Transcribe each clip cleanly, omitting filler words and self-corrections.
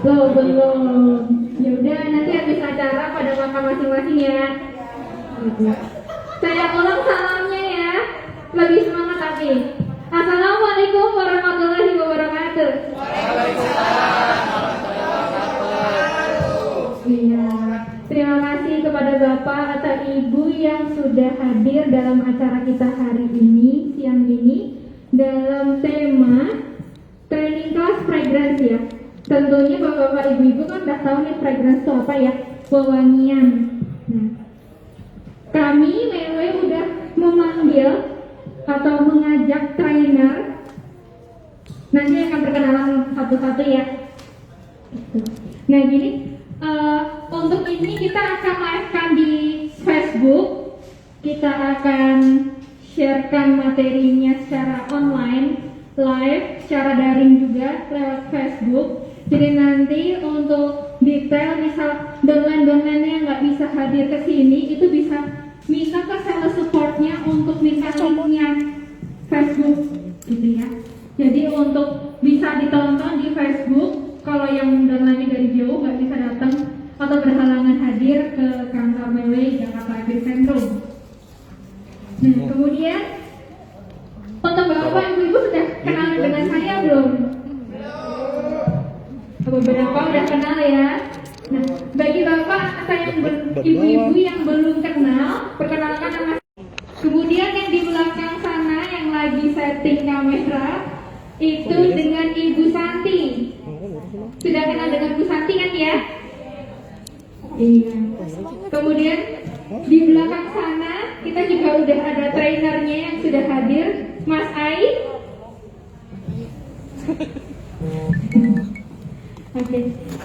Loh, belum. Ya udah, nanti habis acara pada makan masing-masing ya. Gitu. Saya ulang salamnya ya. Lebih semangat lagi. Assalamualaikum warahmatullahi wabarakatuh. Iya. Terima kasih kepada Bapak atau Ibu yang sudah hadir dalam acara kita hari ini, siang ini, dalam tema training class fragrance ya. Tentunya Bapak-Bapak Ibu-Ibu kan udah tahu nih fragrance itu apa ya, wewangian. Nah, kami Wewe udah memanggil atau mengajak trainer. Nanti akan perkenalan satu-satu ya. Nah gini, untuk ini kita akan live-kan di Facebook. Kita akan sharekan materinya secara online, live, secara daring juga lewat Facebook. Jadi nanti untuk detail misal downline-downline yang nggak bisa hadir ke sini itu bisa minta ke sales supportnya untuk minta linknya Facebook gitu ya. Jadi untuk bisa ditonton di Facebook. Kalau yang downline dari jauh nggak bisa datang atau berhalangan hadir ke kantor Wewe Jakarta Epicentrum. Nah kemudian untuk Bapak Ibu sudah kenal dengan saya belum? Beberapa udah kenal ya. Nah, bagi Bapak atau yang Ibu-ibu yang belum kenal, perkenalkan nama. Kemudian yang di belakang sana yang lagi setting kamera itu dengan Ibu Santi. Sudah kenal dengan Bu Santi kan ya? Iya. Kemudian di belakang sana kita juga udah ada trainernya yang sudah hadir, Mas Ai. Oke.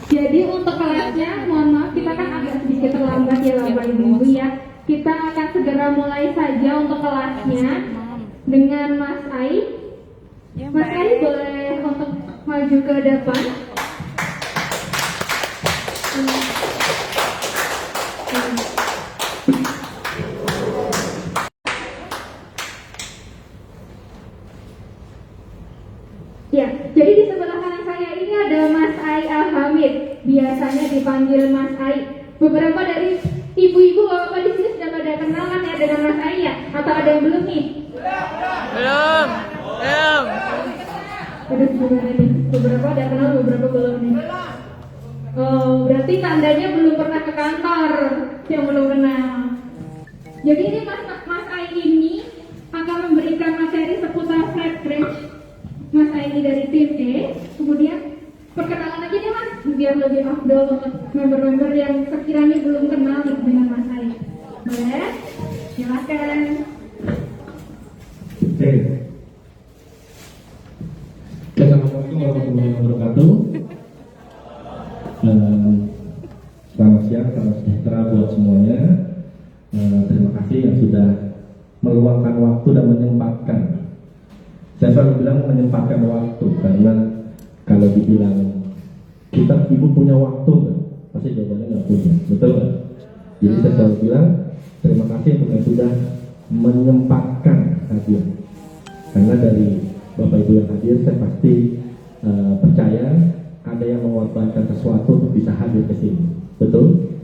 Jadi untuk kelasnya, mohon maaf kita kan agak sedikit terlambat ya Bapak Ibu ya. Kita akan segera mulai saja untuk kelasnya dengan Mas Ai. Mas Ai boleh untuk maju ke depan. Ya, jadi di sebelah kanan saya ini ada Mas Ai Al-Hamid, biasanya dipanggil Mas Ai. Beberapa dari ibu-ibu bapak di sini sudah pada kenal kan ya dengan Mas Ai ya? Atau ada yang belum nih? Belum. Beberapa ada kenal, beberapa belum nih. Oh, berarti tandanya belum pernah ke kantor yang belum kenal. Jadi ini Mas Ai ini akan memberikan materi seputar fragrance. Mas Aini dari tim E, kemudian perkenalan aja deh Mas, biar lebih afdol untuk member-member yang sekiranya belum kenal dengan Mas Aini. Boleh? Silakan. Oke. Assalamualaikum warahmatullahi wabarakatuh. Selamat siang, selamat sejahtera buat semuanya. Terima kasih yang sudah meluangkan waktu dan menyempatkan. Saya selalu bilang menyempatkan waktu, karena kalau dibilang kita ibu punya waktu nggak? Pasti jawabannya nggak punya, betul nggak? Jadi saya selalu bilang terima kasih untuk yang sudah menyempatkan hadir. Karena dari Bapak Ibu yang hadir, saya pasti percaya ada yang mengorbankan sesuatu untuk bisa hadir ke sini, betul?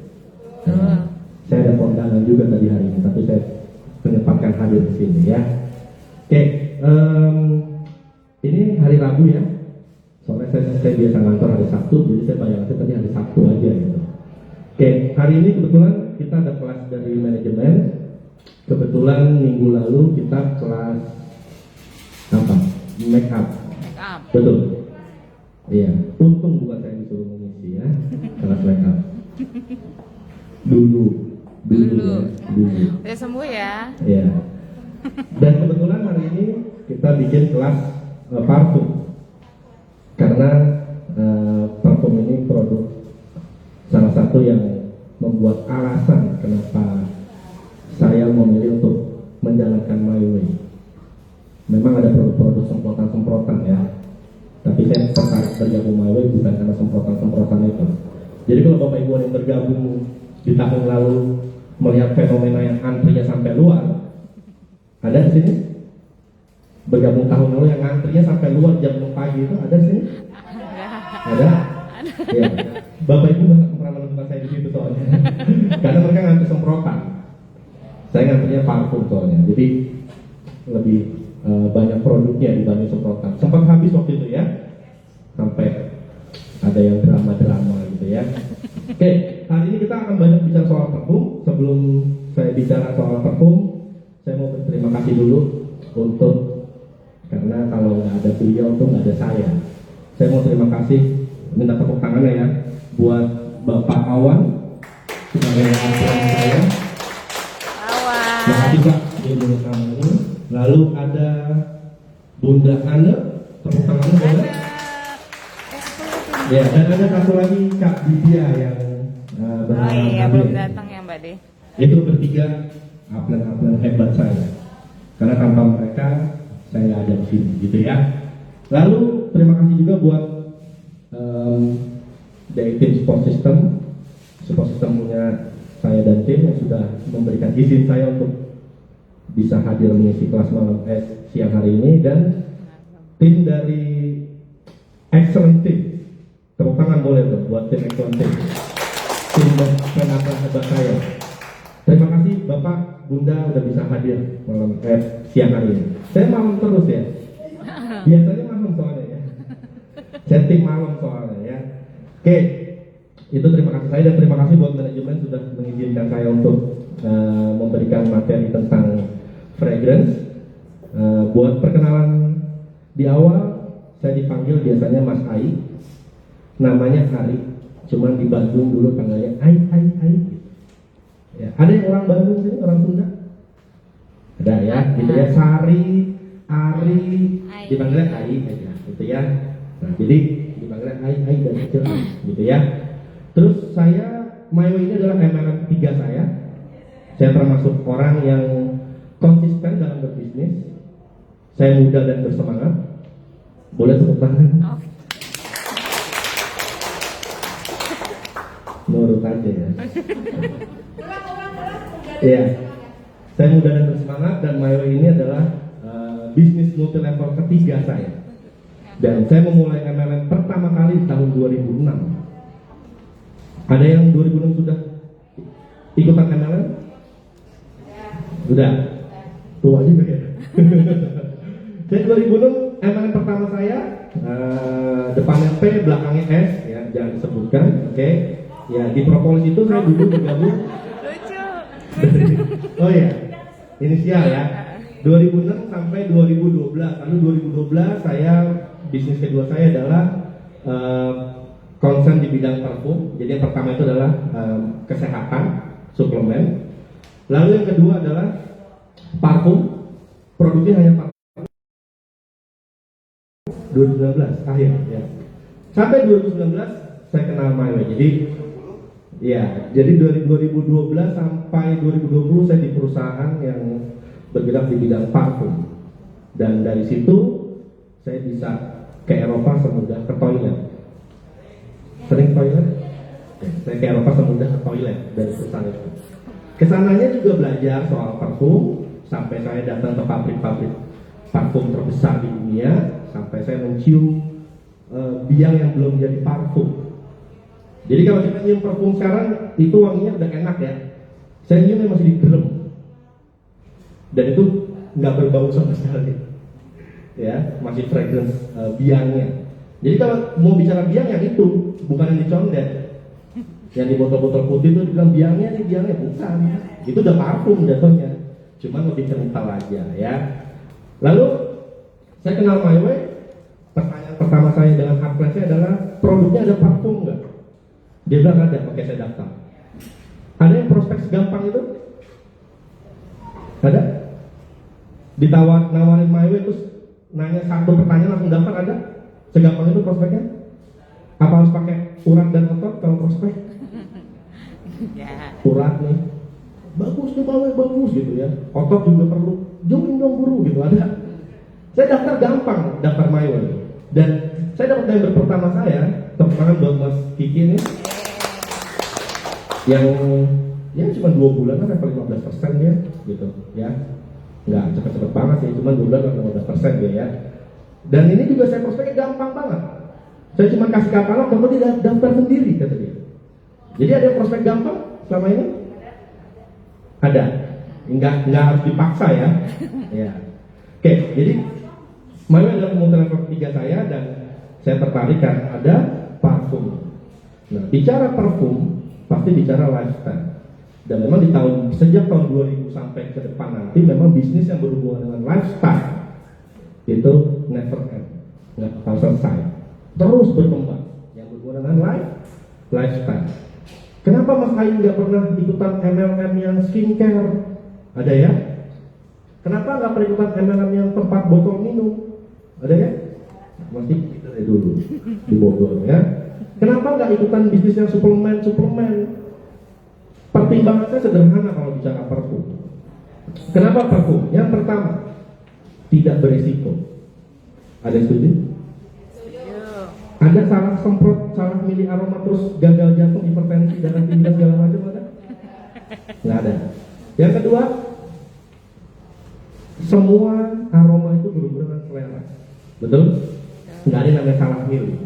Saya ada kondangan juga tadi hari ini, tapi saya menyempatkan hadir ke sini ya. Oke. Ini hari Rabu ya, soalnya saya biasa ngantor hari Sabtu, jadi saya bayangkan tadi hari Sabtu aja gitu. Oke, hari ini kebetulan kita ada kelas dari manajemen. Kebetulan minggu lalu kita kelas apa? Make up. Betul. Iya, untung bukan saya disuruh mengisi ya, kelas make up. Dulu. Ya, dulu. Udah sembuh ya? Iya. Dan kebetulan hari ini kita bikin kelas parfum, karena parfum ini produk salah satu yang membuat alasan kenapa saya memilih untuk menjalankan My Way. Memang ada produk-produk semprotan-semprotan ya, tapi saya tertarik bergabung My Way bukan karena semprotan-semprotan itu. Jadi kalau Bapak Ibu yang bergabung di tahun lalu melihat fenomena yang antrinya sampai luar, ada di sini? Bergabung tahun lalu yang antrinya sampai luar jam 6 pagi itu ada di sini? Ada? Ya, Bapak Ibu nggak pernah menemukan saya di situ soalnya. Karena mereka ngambil semprotan. Saya ngambilnya parfum soalnya. Jadi lebih banyak produknya dibanding semprotan. Sempat habis waktu itu ya. Sampai ada yang drama-drama gitu ya. Oke, hari ini kita akan banyak bicara soal parfum. Sebelum saya bicara soal parfum, saya mau berterima kasih dulu untuk, karena kalau nggak ada beliau tuh nggak ada saya. Saya mau terima kasih, minta tepuk tangannya ya, buat Bapak Awan sebagai asuhan saya. Awan. Terima kasih Pak, dia dulu namanya. Lalu ada Bunda Ana, tepuk tangannya boleh. Ya, dan ada satu lagi Kak Didia yang Oh berhalangan iya, hadir. belum datang ya Mbak De. Itu bertiga upline hebat saya. Karena tanpa mereka saya nggak ada di sini, gitu ya. Lalu terima kasih juga buat dari tim support system punya saya dan tim yang sudah memberikan izin saya untuk bisa hadir mengisi kelas malam siang hari ini, dan tim dari Excellent Team. Tepuk tangan boleh tuh buat tim Excellent Team. Tim dan hebat saya. Terima kasih Bapak, Bunda udah bisa hadir malam siang hari ini. Saya malam terus ya. Biasanya malam soalnya ya. Chatting malam soalnya ya. Oke, itu terima kasih saya, dan terima kasih buat manajemen sudah mengizinkan saya untuk memberikan materi tentang fragrance. Buat perkenalan di awal, saya dipanggil biasanya Mas Ai. Namanya Hari, cuman di Bandung dulu panggilnya Ai. Ya, ada yang orang Bandung sini, orang Sunda? Ada ya, gitu ya. Sari, Ari, dipanggilnya Ai aja, gitu ya. Nah, jadi dipanggilnya Ai dan kecil, gitu ya. Terus saya, Mayo ini adalah MLM ketiga saya. Saya termasuk orang yang konsisten dalam berbisnis. Saya muda dan bersemangat. Boleh tepuk tangan? Nurut aja ya. Iya, saya muda dan bersemangat, dan Mayo ini adalah bisnis multi level ketiga saya. Dan saya memulai MLM pertama kali di tahun 2006. Ada yang 2006 sudah ikutan MLM? Sudah? Tua juga ya. Saya 2006 MLM pertama saya, depannya P, belakangnya S, ya jangan disebutkan, oke? Ya, di Propolis itu saya dulu bergabung. Lucu. Oh ya, inisial ya. 2006 sampai 2012. Lalu 2012 saya, bisnis kedua saya adalah concern di bidang parfum. Jadi yang pertama itu adalah kesehatan, suplemen. Lalu yang kedua adalah parfum. Produknya hanya parfum. 2019 akhir ya. Sampai 2019 saya kenal Mayo. Jadi dari 2012 sampai 2020 saya di perusahaan yang bergerak di bidang parfum. Dan dari situ saya bisa ke Eropa semudah ke toilet. Sering ke toilet? Ya, saya ke Eropa semudah ke toilet dari perusahaan itu. Kesananya juga belajar soal parfum, sampai saya datang ke pabrik-pabrik parfum terbesar di dunia, sampai saya mencium biang yang belum jadi parfum. Jadi kalau kita nyium parfum sekarang, itu wanginya udah enak ya. Saya nyiumnya masih di drum, dan itu nggak berbau sama sekali, ya masih fragrance biangnya. Jadi kalau mau bicara biang yang itu, bukan yang dicondet, yang di botol-botol putih itu dibilang biangnya bukan. Itu udah parfum jatuhnya, cuman lebih kental aja ya. Lalu saya kenal My Way. Pertanyaan pertama saya dengan upline saya adalah, produknya ada parfum nggak? Dia bilang ada, oke saya daftar. Ada yang prospek segampang itu? Ada? Nawarin My Way terus nanya satu pertanyaan langsung daftar, ada? Segampang itu prospeknya? Apa harus pakai urat dan otot kalau prospek? Ya. Urat nih, bagus nih My Way, bagus gitu ya. Otot juga perlu, join dong guru gitu, ada? Saya daftar gampang, daftar My Way. Dan saya dapat member pertama saya, tepuk tangan buat Mas Kiki ini, yang ya cuma 2 bulan kan level 15% dia gitu ya, nggak cepet-cepet banget sih, cuma 2 bulan level 15% dia ya. Dan ini juga saya prospeknya gampang banget. Saya cuma kasih katalog, kamu dia daftar sendiri, kata dia. Jadi ada prospek gampang selama ini? Ada. Enggak harus dipaksa ya. Ya. Oke, jadi Mayo adalah kemunculan ketiga saya dan saya tertarik kan ada parfum. Nah, bicara parfum pasti bicara lifestyle. Dan memang sejak tahun 2000 sampai ke depan nanti memang bisnis yang berhubungan dengan lifestyle itu never end, nggak akan selesai, terus berkembang yang berhubungan dengan lifestyle. Kenapa Mas Ain nggak pernah ikutan MLM yang skincare? Ada ya? Kenapa nggak pernah ikutan MLM yang tempat botol minum? Ada ya? Masih kita dari dulu di Bogor ya. Kenapa nggak ikutan bisnis yang suplemen? Pertimbangan saya sederhana kalau bicara parfum. Kenapa parfum? Yang pertama, tidak beresiko. Ada yang setuju? Ada salah semprot, salah milih aroma terus gagal jantung, hipertensi, darah tinggi dan segala macam ada? Nggak ada. Yang kedua, semua aroma itu berhubungan dengan selera. Betul? Nggak ada yang namanya salah milih.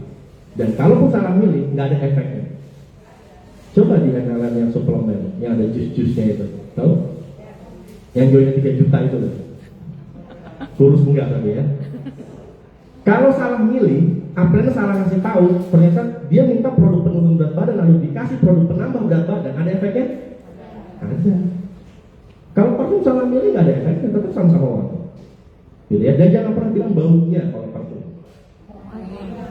Dan kalaupun salah milih, nggak ada efeknya. Coba di MLM yang suplemen, yang ada jus-jusnya itu, tahu? Yang jualnya 3 juta itu loh. Kurus enggak tapi ya. Kalau salah milih, apalagi salah ngasih tahu, ternyata dia minta produk penurun berat badan lalu dikasih produk penambah berat badan, ada efeknya? Ada. Kalau parfum salah milih nggak ada efeknya, tetap sama-sama wangi. Gitu ya. Dan jangan pernah bilang baunya kalau parfum.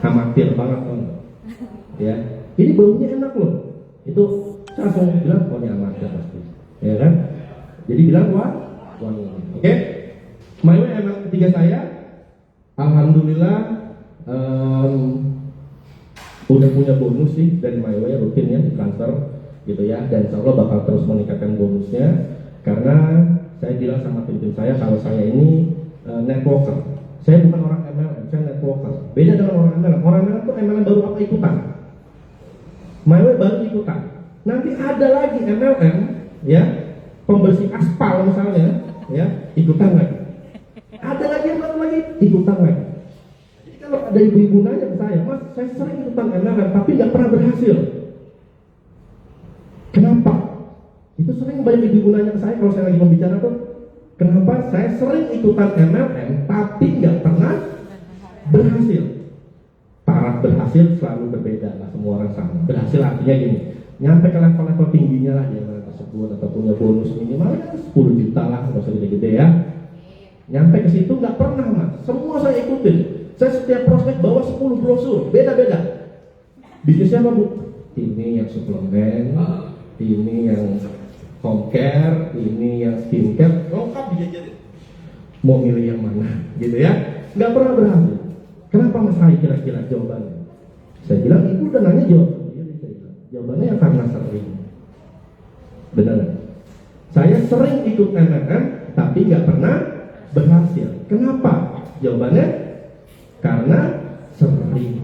Amatir banget kan. Ya. Ini baunya enak loh. Itu saya langsung bilang pokoknya amatir pasti. Ya kan? Jadi bilang wangi. Oke? Mayo emang ketiga saya, alhamdulillah udah punya bonus sih dari Mayo ya, rutin ya di transfer gitu ya, dan insya Allah bakal terus meningkatkan bonusnya karena saya bilang sama tim saya kalau saya ini networker. Saya bukan orang MLM, saya networker. Beda dengan orang MLM. Orang MLM tuh MLM baru apa ikutan. Mayo baru ikutan. Nanti ada lagi MLM ya, pembersih aspal misalnya ya, ikutan lagi. Ada lagi yang baru lagi, ikutan lagi. Jadi kalau ada ibu-ibu nanya ke saya, Mas, saya sering ikutan MLM tapi nggak pernah berhasil. Kenapa? Itu sering banyak ibu-ibu nanya ke saya kalau saya lagi membicara tuh, kenapa saya sering ikutan MLM tapi nggak pernah berhasil. Taraf berhasil selalu berbeda lah, semua orang sama. Berhasil artinya gini, nyampe ke level-level tingginya lah di MLM tersebut atau punya bonus minimal 10 juta lah, nggak usah gede-gede ya. Nyampe ke situ nggak pernah Mas, semua saya ikutin. Saya setiap prospek bawa 10 brosur, beda-beda. Bisnisnya apa Bu? Ini yang suplemen, ini yang home care, ini yang skincare, lengkap dijajarin. Mau milih yang mana, gitu ya? Nggak pernah berhasil. Kenapa Mas Hai kira-kira jawabannya? Saya bilang ibu udah nanya jawab sendiri. Saya bilang jawabannya yang karena sering. Benar? Saya sering ikut MLM, tapi nggak pernah berhasil. Kenapa? Jawabannya karena sering.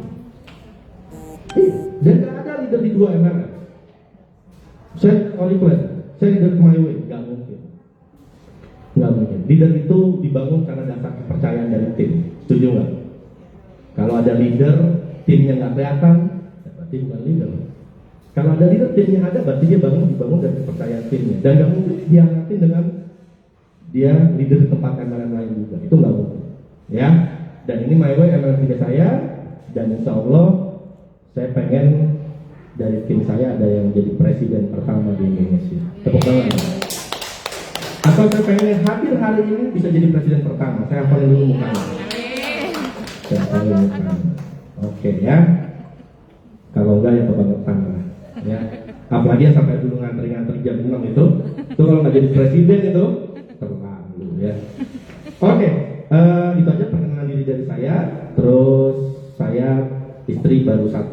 Dan gak ada leader di 2 MLM. Saya leader ke Mayo, nggak mungkin. Nggak mungkin. Leader itu dibangun karena dasar kepercayaan dari tim. Setuju nggak? Kalau ada leader, timnya nggak kelihatan, berarti bukan leader. Kalau ada leader, timnya ada, berarti dia dibangun dari kepercayaan timnya. Dan nggak mungkin dihianatin dengan dia leader di tempat MLM lain juga. Itu nggak mungkin. Ya. Dan ini Mayo MLM 3 saya, dan insya Allah saya pengen dari tim saya ada yang jadi presiden pertama di Indonesia. Tepuk tangan. Atau saya pengen hadir hari ini bisa jadi presiden pertama. Saya hafalin dulu mukanya. Saya hafalin mukanya. Oke ya. Kalau enggak ya kebangetan lah. Ya. Apalagi yang sampai dulu ngantri jam 6 itu kalau nggak jadi presiden itu terlalu ya. Oke. Itu aja perkenalan diri dari saya. Terus saya istri baru 1.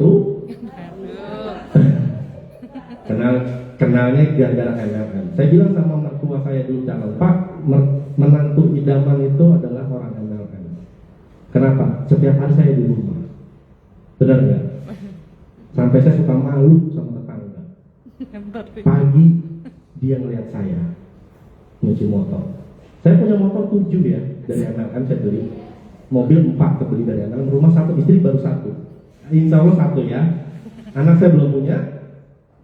Kenalnya gara-gara MLM. Saya bilang sama mertua saya dulu calon, Pak, menantu idaman itu adalah orang MLM. Kenapa? Setiap hari saya di rumah. Benar nggak? Sampai saya suka malu sama tetangga. Pagi dia ngeliat saya nyuci motor. Saya punya motor 7 ya dari MLM saya beli. Mobil 4 kebeli dari MLM. Rumah 1, istri baru 1. insya Allah satu ya. Anak saya belum punya.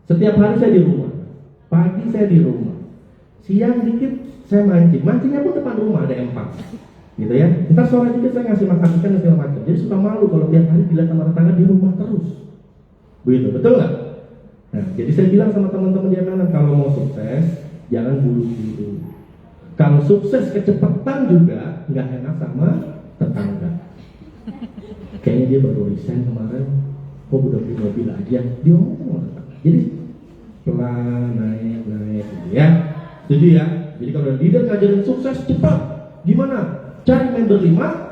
Setiap hari saya di rumah. Pagi saya di rumah. Siang dikit saya mancing. Mancingnya pun depan rumah ada empang. Gitu ya. Ntar sore dikit saya ngasih makan ikan dan segala macam. Jadi suka malu kalau tiap hari dilihat sama tetangga di rumah terus. Begitu, betul nggak? Nah, jadi saya bilang sama teman-teman di MLM, kalau mau sukses jangan buru-buru. Kalau sukses kecepatan juga nggak enak sama tetangga. Kayaknya dia baru resign kemarin, kok udah beli mobil aja, dia ngomong. Jadi pelan, naik gitu ya. Setuju ya? Jadi kalau leader ngajarin sukses cepat, gimana? Cari member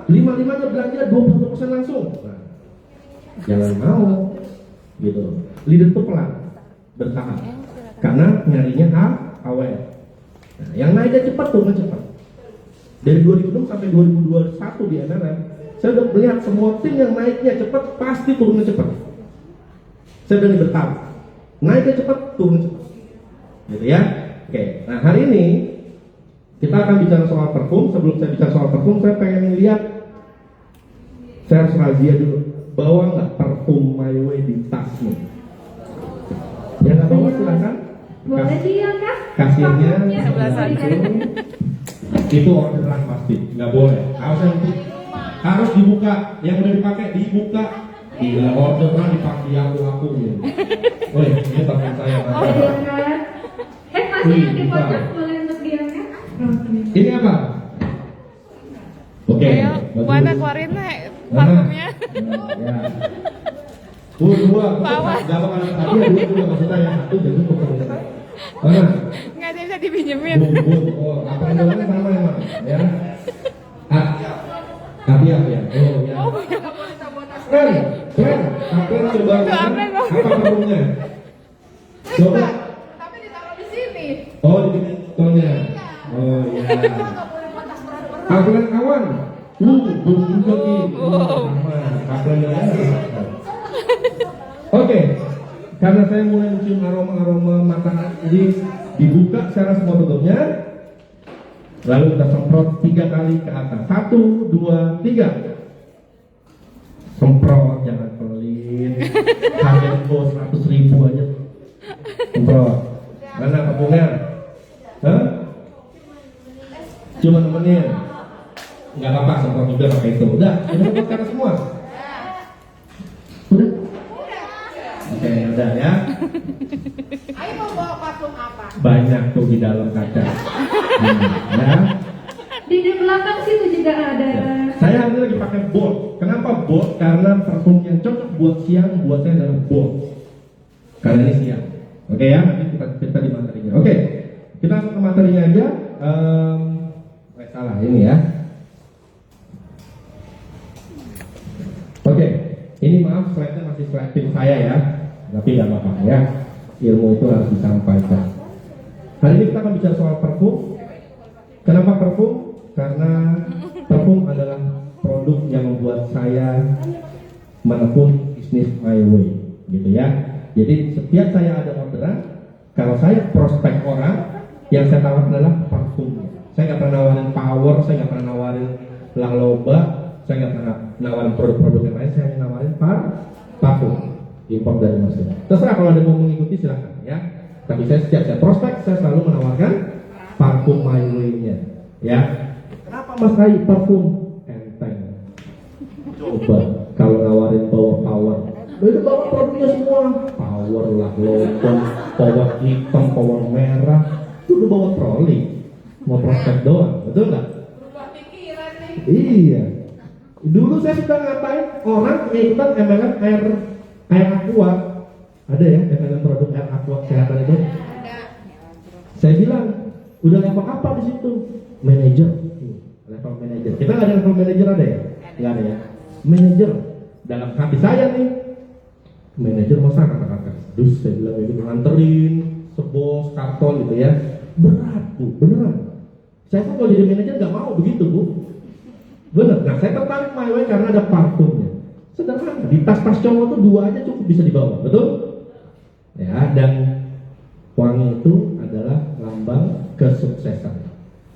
5-5-nya belanja 20% langsung. Nah, jangan mau, gitu. Leader itu pelan, bertahap, karena nyarinya awet. Nah, yang naiknya cepat turun cepat. Dari 2006 sampai 2021 di MLM, saya udah melihat semua tim yang naiknya cepat pasti turunnya cepat. Saya berani bertahan. Naiknya cepat, turun cepat. Gitu ya. Oke. Nah, hari ini kita akan bicara soal parfum. Sebelum saya bicara soal parfum, saya pengen lihat. Saya harus razia dulu. Bawa nggak parfum My Way di tasmu? Ya nggak bawa silakan. Boleh dia kah? Kasirnya Sebelah sana. itu orderan pasti, nggak boleh. Harus dibuka, yang udah dipakai dibuka. Gila, orderan dipakai aku gitu. Woi, ini pakai saya. Oh dia kan. Masih ada kocak boleh untuk dia kan? Ini apa? Oke. Ayo, bagus. mana keluarin Mana? parfumnya? Ya. Dua, Bawa. gak bakal ada dua maksudnya yang satu jadi pokoknya. Mana? Nggak ada bisa dipinjemin. Oh, apa yang namanya sama emang, ya? Hati-hati ya. Oh ya. Keren. Apa yang coba? Itu apa, Bang? Apa parfumnya? Coba. Tapi ditaruh di sini. Oh, di botolnya. Oh ya. Aklen awan. Belum juga Ki. Sama. Aklen awan. Oke. Karena saya mulai mencium aroma makanan, jadi dibuka secara semua tutupnya. Lalu kita semprot 3 kali ke atas. 1, 2, 3. Semprot, jangan pelit. Harga info 100.000 aja. Semprot. Mana parfumnya? Hah? Cuma nemenin. Nggak apa-apa, semprot juga pakai itu. Udah semprot ke atas semua. Udah. Oke, udah ya. Ayo mau bawa parfum apa? Banyak tuh di dalam kaca. Ya. Di belakang situ juga ada. Saya hari ini lagi pakai bot. Kenapa bot? Karena parfum yang cocok buat siang buat saya adalah bot. Karena ini siang. Oke ya, nanti kita di materinya. Oke, kita masuk ke materinya aja. Salah ini ya. Oke, ini maaf slide-nya masih slide tim saya ya. Tapi nggak apa-apa ya. Ilmu itu harus disampaikan. Hari ini kita akan bicara soal parfum. Kenapa parfum? Karena parfum adalah produk yang membuat saya menekun bisnis My Way, gitu ya. Jadi setiap saya ada orderan, kalau saya prospek orang, yang saya tawarkan adalah parfumnya. Saya nggak pernah nawarin power, saya nggak pernah nawarin laloba, saya nggak pernah nawarin produk-produk yang lain. Saya hanya nawarin parfum impor dari Mesir. Terserah kalau ada mau mengikuti silahkan ya. Tapi setiap saya prospek, saya selalu menawarkan parfum My Way-nya. Ya, kenapa Mas Rai parfum enteng? Coba kalau nawarin power, itu bawa produknya semua. Power lah, lotion, power hitam, power merah, itu udah bawa troli. Mau prospek doang, betul nggak? Berubah pikiran nih. Iya. Dulu saya suka ngapain orang ikutan MLM air aqua. Ada ya MLM produk air aqua kesehatan itu? Ada. Saya bilang udah level apa di situ? Manager. Level manager. Kita nggak ada level manager ada ya? Nggak ada ya. Manager. Dalam hati saya nih, manajer masa kata-kata dus saya bilang begitu, nganterin sebos karton gitu ya, berat Bu, beneran. Saya pun kalau jadi manajer nggak mau begitu Bu, bener. Nah saya tertarik My Way karena ada parfumnya. Sederhana, di tas-tas cowok tuh 2 aja cukup bisa dibawa, betul? Ya, dan wangi itu adalah lambang kesuksesan.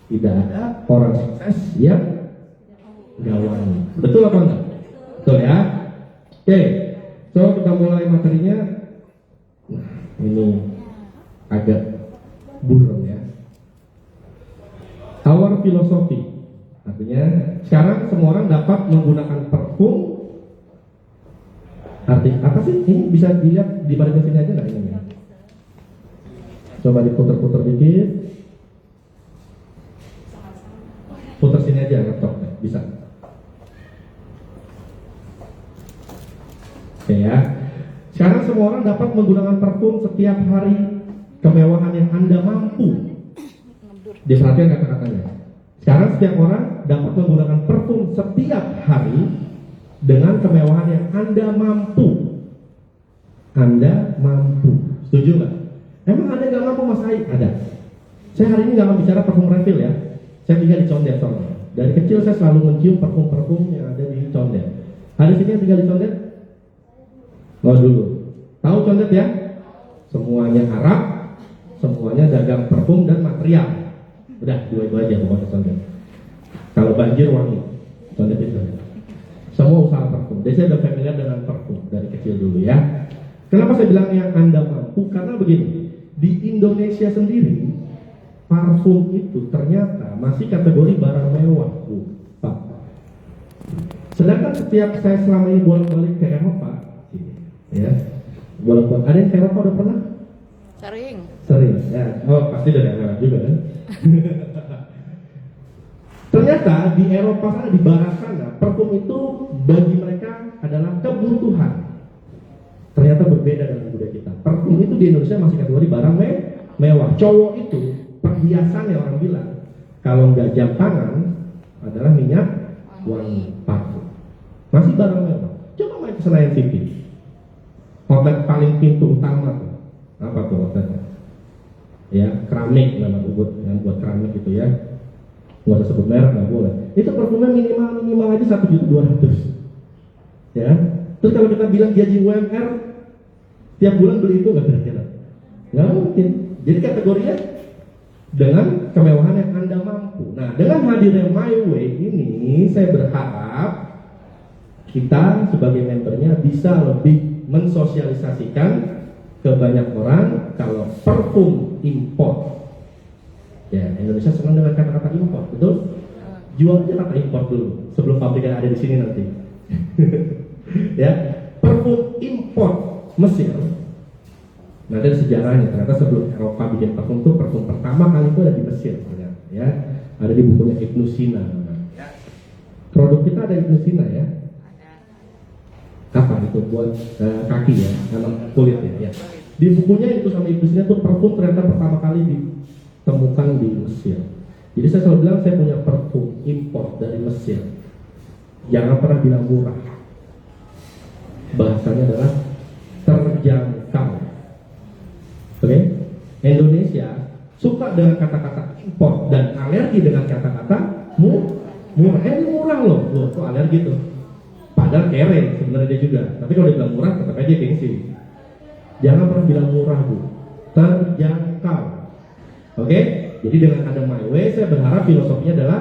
Tidak ada orang sukses yang nggak wangi, betul apa enggak? Betul ya? Oke, So kita mulai materinya. Nah, ini agak buram ya. Our philosophy, artinya sekarang semua orang dapat menggunakan parfum. Arti apa sih? Ini bisa dilihat di balik sini aja nggak ini? Coba diputar-putar dikit. Putar sini aja laptop, bisa. Oke ya. Sekarang semua orang dapat menggunakan parfum setiap hari, kemewahan yang Anda mampu. Diperhatikan kata-katanya. Sekarang setiap orang dapat menggunakan parfum setiap hari dengan kemewahan yang Anda mampu. Anda mampu. Setuju nggak? Emang ada nggak mampu Mas Ai? Ada. Saya hari ini nggak akan bicara parfum refill ya. Saya tinggal di Condet soalnya. Dari kecil saya selalu mencium parfum-parfum yang ada di Condet. Ada sini yang tinggal di Condet? Oh dulu. Tahu Condet ya? Semuanya Arab, semuanya dagang parfum dan material. Udah, dua-dua aja pokoknya Condet. Kalau banjir wangi, Condet itu. Semua usaha parfum. Jadi saya udah familiar dengan parfum dari kecil dulu ya. Kenapa saya bilang yang Anda mampu? Karena begini, di Indonesia sendiri parfum itu ternyata masih kategori barang mewah, Pak. Sedangkan setiap saya selama ini bolak-balik ke Eropa, ya, bolak-balik. Ada yang ke Eropa udah pernah? Sering, ya. Oh pasti dari Eropa juga kan? Ternyata di Eropa sana, di barat sana, parfum itu bagi mereka adalah kebutuhan. Ternyata berbeda dengan budaya kita. Parfum itu di Indonesia masih kategori barang mewah. Cowok itu perhiasannya orang bilang kalau nggak jam tangan adalah minyak wangi parfum. Masih barang mewah. Coba main ke Senayan City. Outlet paling pintu utama tuh. Apa tuh outletnya? Ya, keramik nama yang buat keramik itu ya. Nggak usah sebut merek, nggak boleh. Itu parfumnya minimal aja 1.200.000. Ya. Terus kalau kita bilang gaji UMR tiap bulan beli itu nggak kira-kira? Nggak mungkin. Jadi kategorinya dengan kemewahan yang Anda mampu. Nah, dengan hadirnya My Way ini, saya berharap kita sebagai membernya bisa lebih mensosialisasikan ke banyak orang kalau parfum import. Ya, Indonesia senang dengan kata-kata import, betul? Jual aja kata import dulu sebelum pabrikan ada di sini nanti. Ya, parfum import Mesir. Nah, dari sejarahnya ternyata sebelum Eropa bikin parfum itu parfum pertama kali itu ada di Mesir, ternyata, ya. Ada di bukunya Ibnu Sina. Produk kita ada Ibnu Sina ya. Apa itu buat kaki ya, dalam kulit ya. Di bukunya itu sama Ibnu Sina tuh parfum ternyata pertama kali ditemukan di Mesir. Jadi saya selalu bilang saya punya parfum import dari Mesir. Jangan pernah bilang murah. Bahasanya adalah terjangkau. Oke? Indonesia suka dengan kata-kata import dan alergi dengan kata-kata murah. Ini murah loh kok alergi tuh. Padahal kere sebenarnya dia juga. Tapi kalau dia bilang murah tetap aja gengsi. Jangan pernah bilang murah Bu. Terjangkau. Oke? Jadi dengan ada My Way saya berharap filosofinya adalah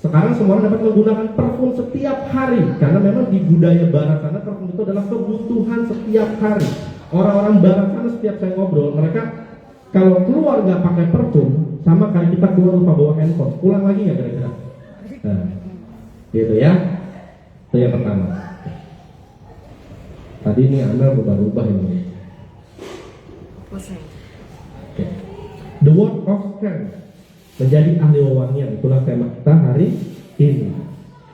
sekarang semua orang dapat menggunakan parfum setiap hari karena memang di budaya barat sana parfum itu adalah kebutuhan setiap hari. Orang-orang barat sana setiap saya ngobrol mereka kalau keluar nggak pakai parfum sama kayak kita keluar lupa bawa handphone, pulang lagi nggak kira-kira? Nah, gitu ya. Itu yang pertama. Tadi ini Anda berubah-ubah ini. Okay. The word of strength menjadi ahli wewangian, itulah tema kita hari ini.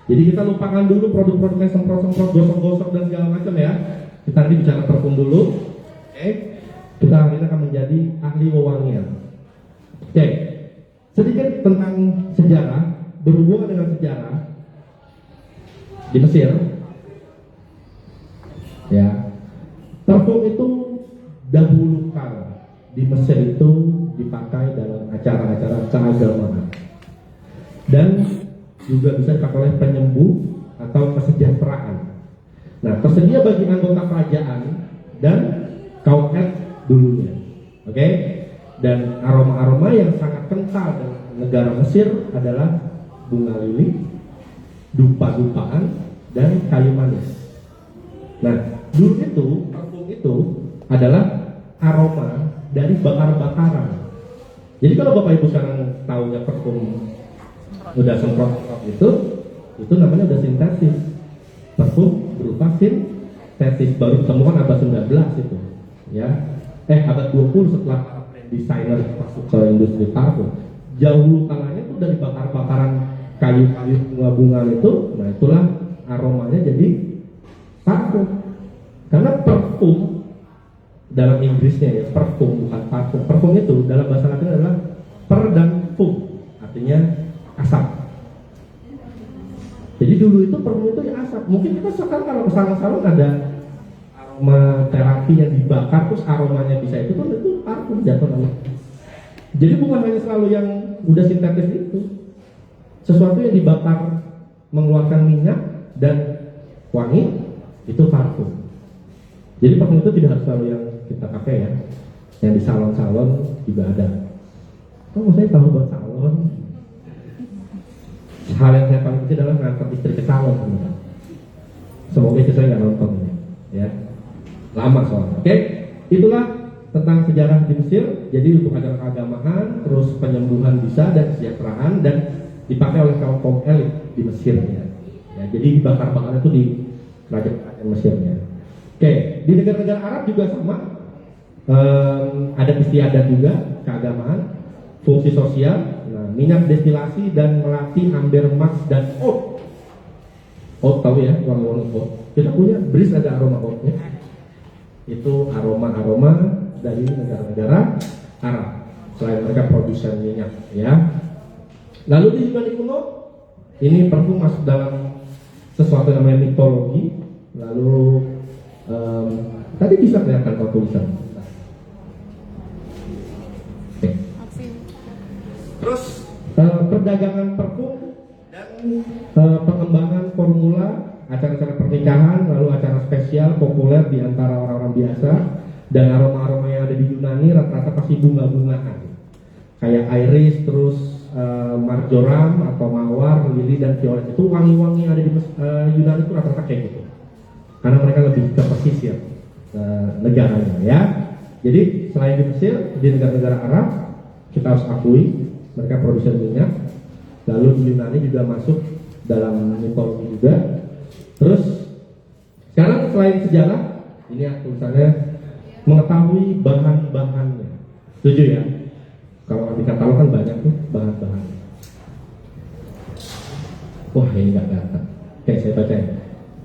Jadi kita lupakan dulu produk-produk yang semprot-semprot, gosok-gosok dan segala macam ya. Kita nanti bicara parfum dulu. Oke. Kita hari ini akan menjadi ahli wewangian. Oke. Sedikit tentang sejarah, berhubungan dengan sejarah di Mesir. Ya. Parfum itu dahulu kala di Mesir itu dipakai dalam acara-acara keagamaan dan juga bisa dipakai oleh penyembuh atau kesejahteraan. Nah, tersedia bagi anggota kerajaan dan kaum elit dulunya. Oke? Dan aroma-aroma yang sangat kental dengan negara Mesir adalah bunga lili, dupa-dupaan, dan kayu manis. Nah, dulu itu parfum itu adalah aroma dari bakar-bakaran. Jadi kalau Bapak Ibu sekarang tahunya parfum udah semprot itu namanya udah sintetis. Parfum berupa sintetis baru ditemukan abad 19 itu. Ya. Abad 20 setelah desainer masuk ke industri parfum. Jauh kalanya itu dari bakar-bakaran kayu-kayu bunga-bunga itu, nah itulah aromanya jadi parfum. Karena parfum dalam Inggrisnya ya, parfum bukan parfum. Parfum itu dalam bahasa Latin adalah per dan fum, artinya asap. Jadi dulu itu parfum itu ya asap. Mungkin kita sekarang kalau ke salon-salon ada aroma terapi yang dibakar terus aromanya bisa itu parfum jatuh namanya. Jadi bukan hanya selalu yang udah sintetis itu, sesuatu yang dibakar mengeluarkan minyak dan wangi itu parfum. Jadi parfum itu tidak harus selalu yang kita pakai ya, yang di salon-salon juga ada. Oh saya tahu buat salon. Hal yang saya paling kecil adalah ngantar istri ke salon sebenarnya. Semoga istri saya nggak nonton ya. Lama soalnya. Oke, itulah tentang sejarah di Mesir. Jadi untuk acara keagamaan, terus penyembuhan bisa dan kesejahteraan dan dipakai oleh kaum elit di Mesir ya. Jadi bakar-bakar itu di kerajaan Mesirnya. Oke, di negara-negara Arab juga sama. Ada istiadat juga keagamaan, fungsi sosial. Nah, minyak destilasi dan melati, amber, emas dan oud. Oud tahu ya, wangi-wangi oud. Kita punya beris ada aroma oudnya. Itu aroma-aroma dari negara-negara Arab selain mereka produsen minyak ya. Lalu di Yunani kuno ini parfum masuk dalam sesuatu yang namanya mitologi. Lalu tadi bisa kelihatan kalau tulisan. Oke. Terus perdagangan parfum dan pengembangan formula, acara-acara pernikahan, lalu acara spesial populer di antara orang-orang biasa, dan aroma-aroma yang ada di Yunani rata-rata pasti bunga-bungaan kayak iris, terus marjoram atau mawar, lili dan violet. Itu wangi-wangi yang ada di Yunani itu rata-rata kayak gitu karena mereka lebih ke pesisir negaranya ya. Jadi selain di Mesir, di negara-negara Arab kita harus akui mereka produsen minyak. Lalu di Yunani juga masuk dalam mitologi juga. Terus sekarang selain sejarah, ini tulisannya mengetahui bahan-bahannya. Setuju ya? Kalau di katalog kan banyak tuh bahan-bahan. Wah ini nggak datang. Oke saya baca ya.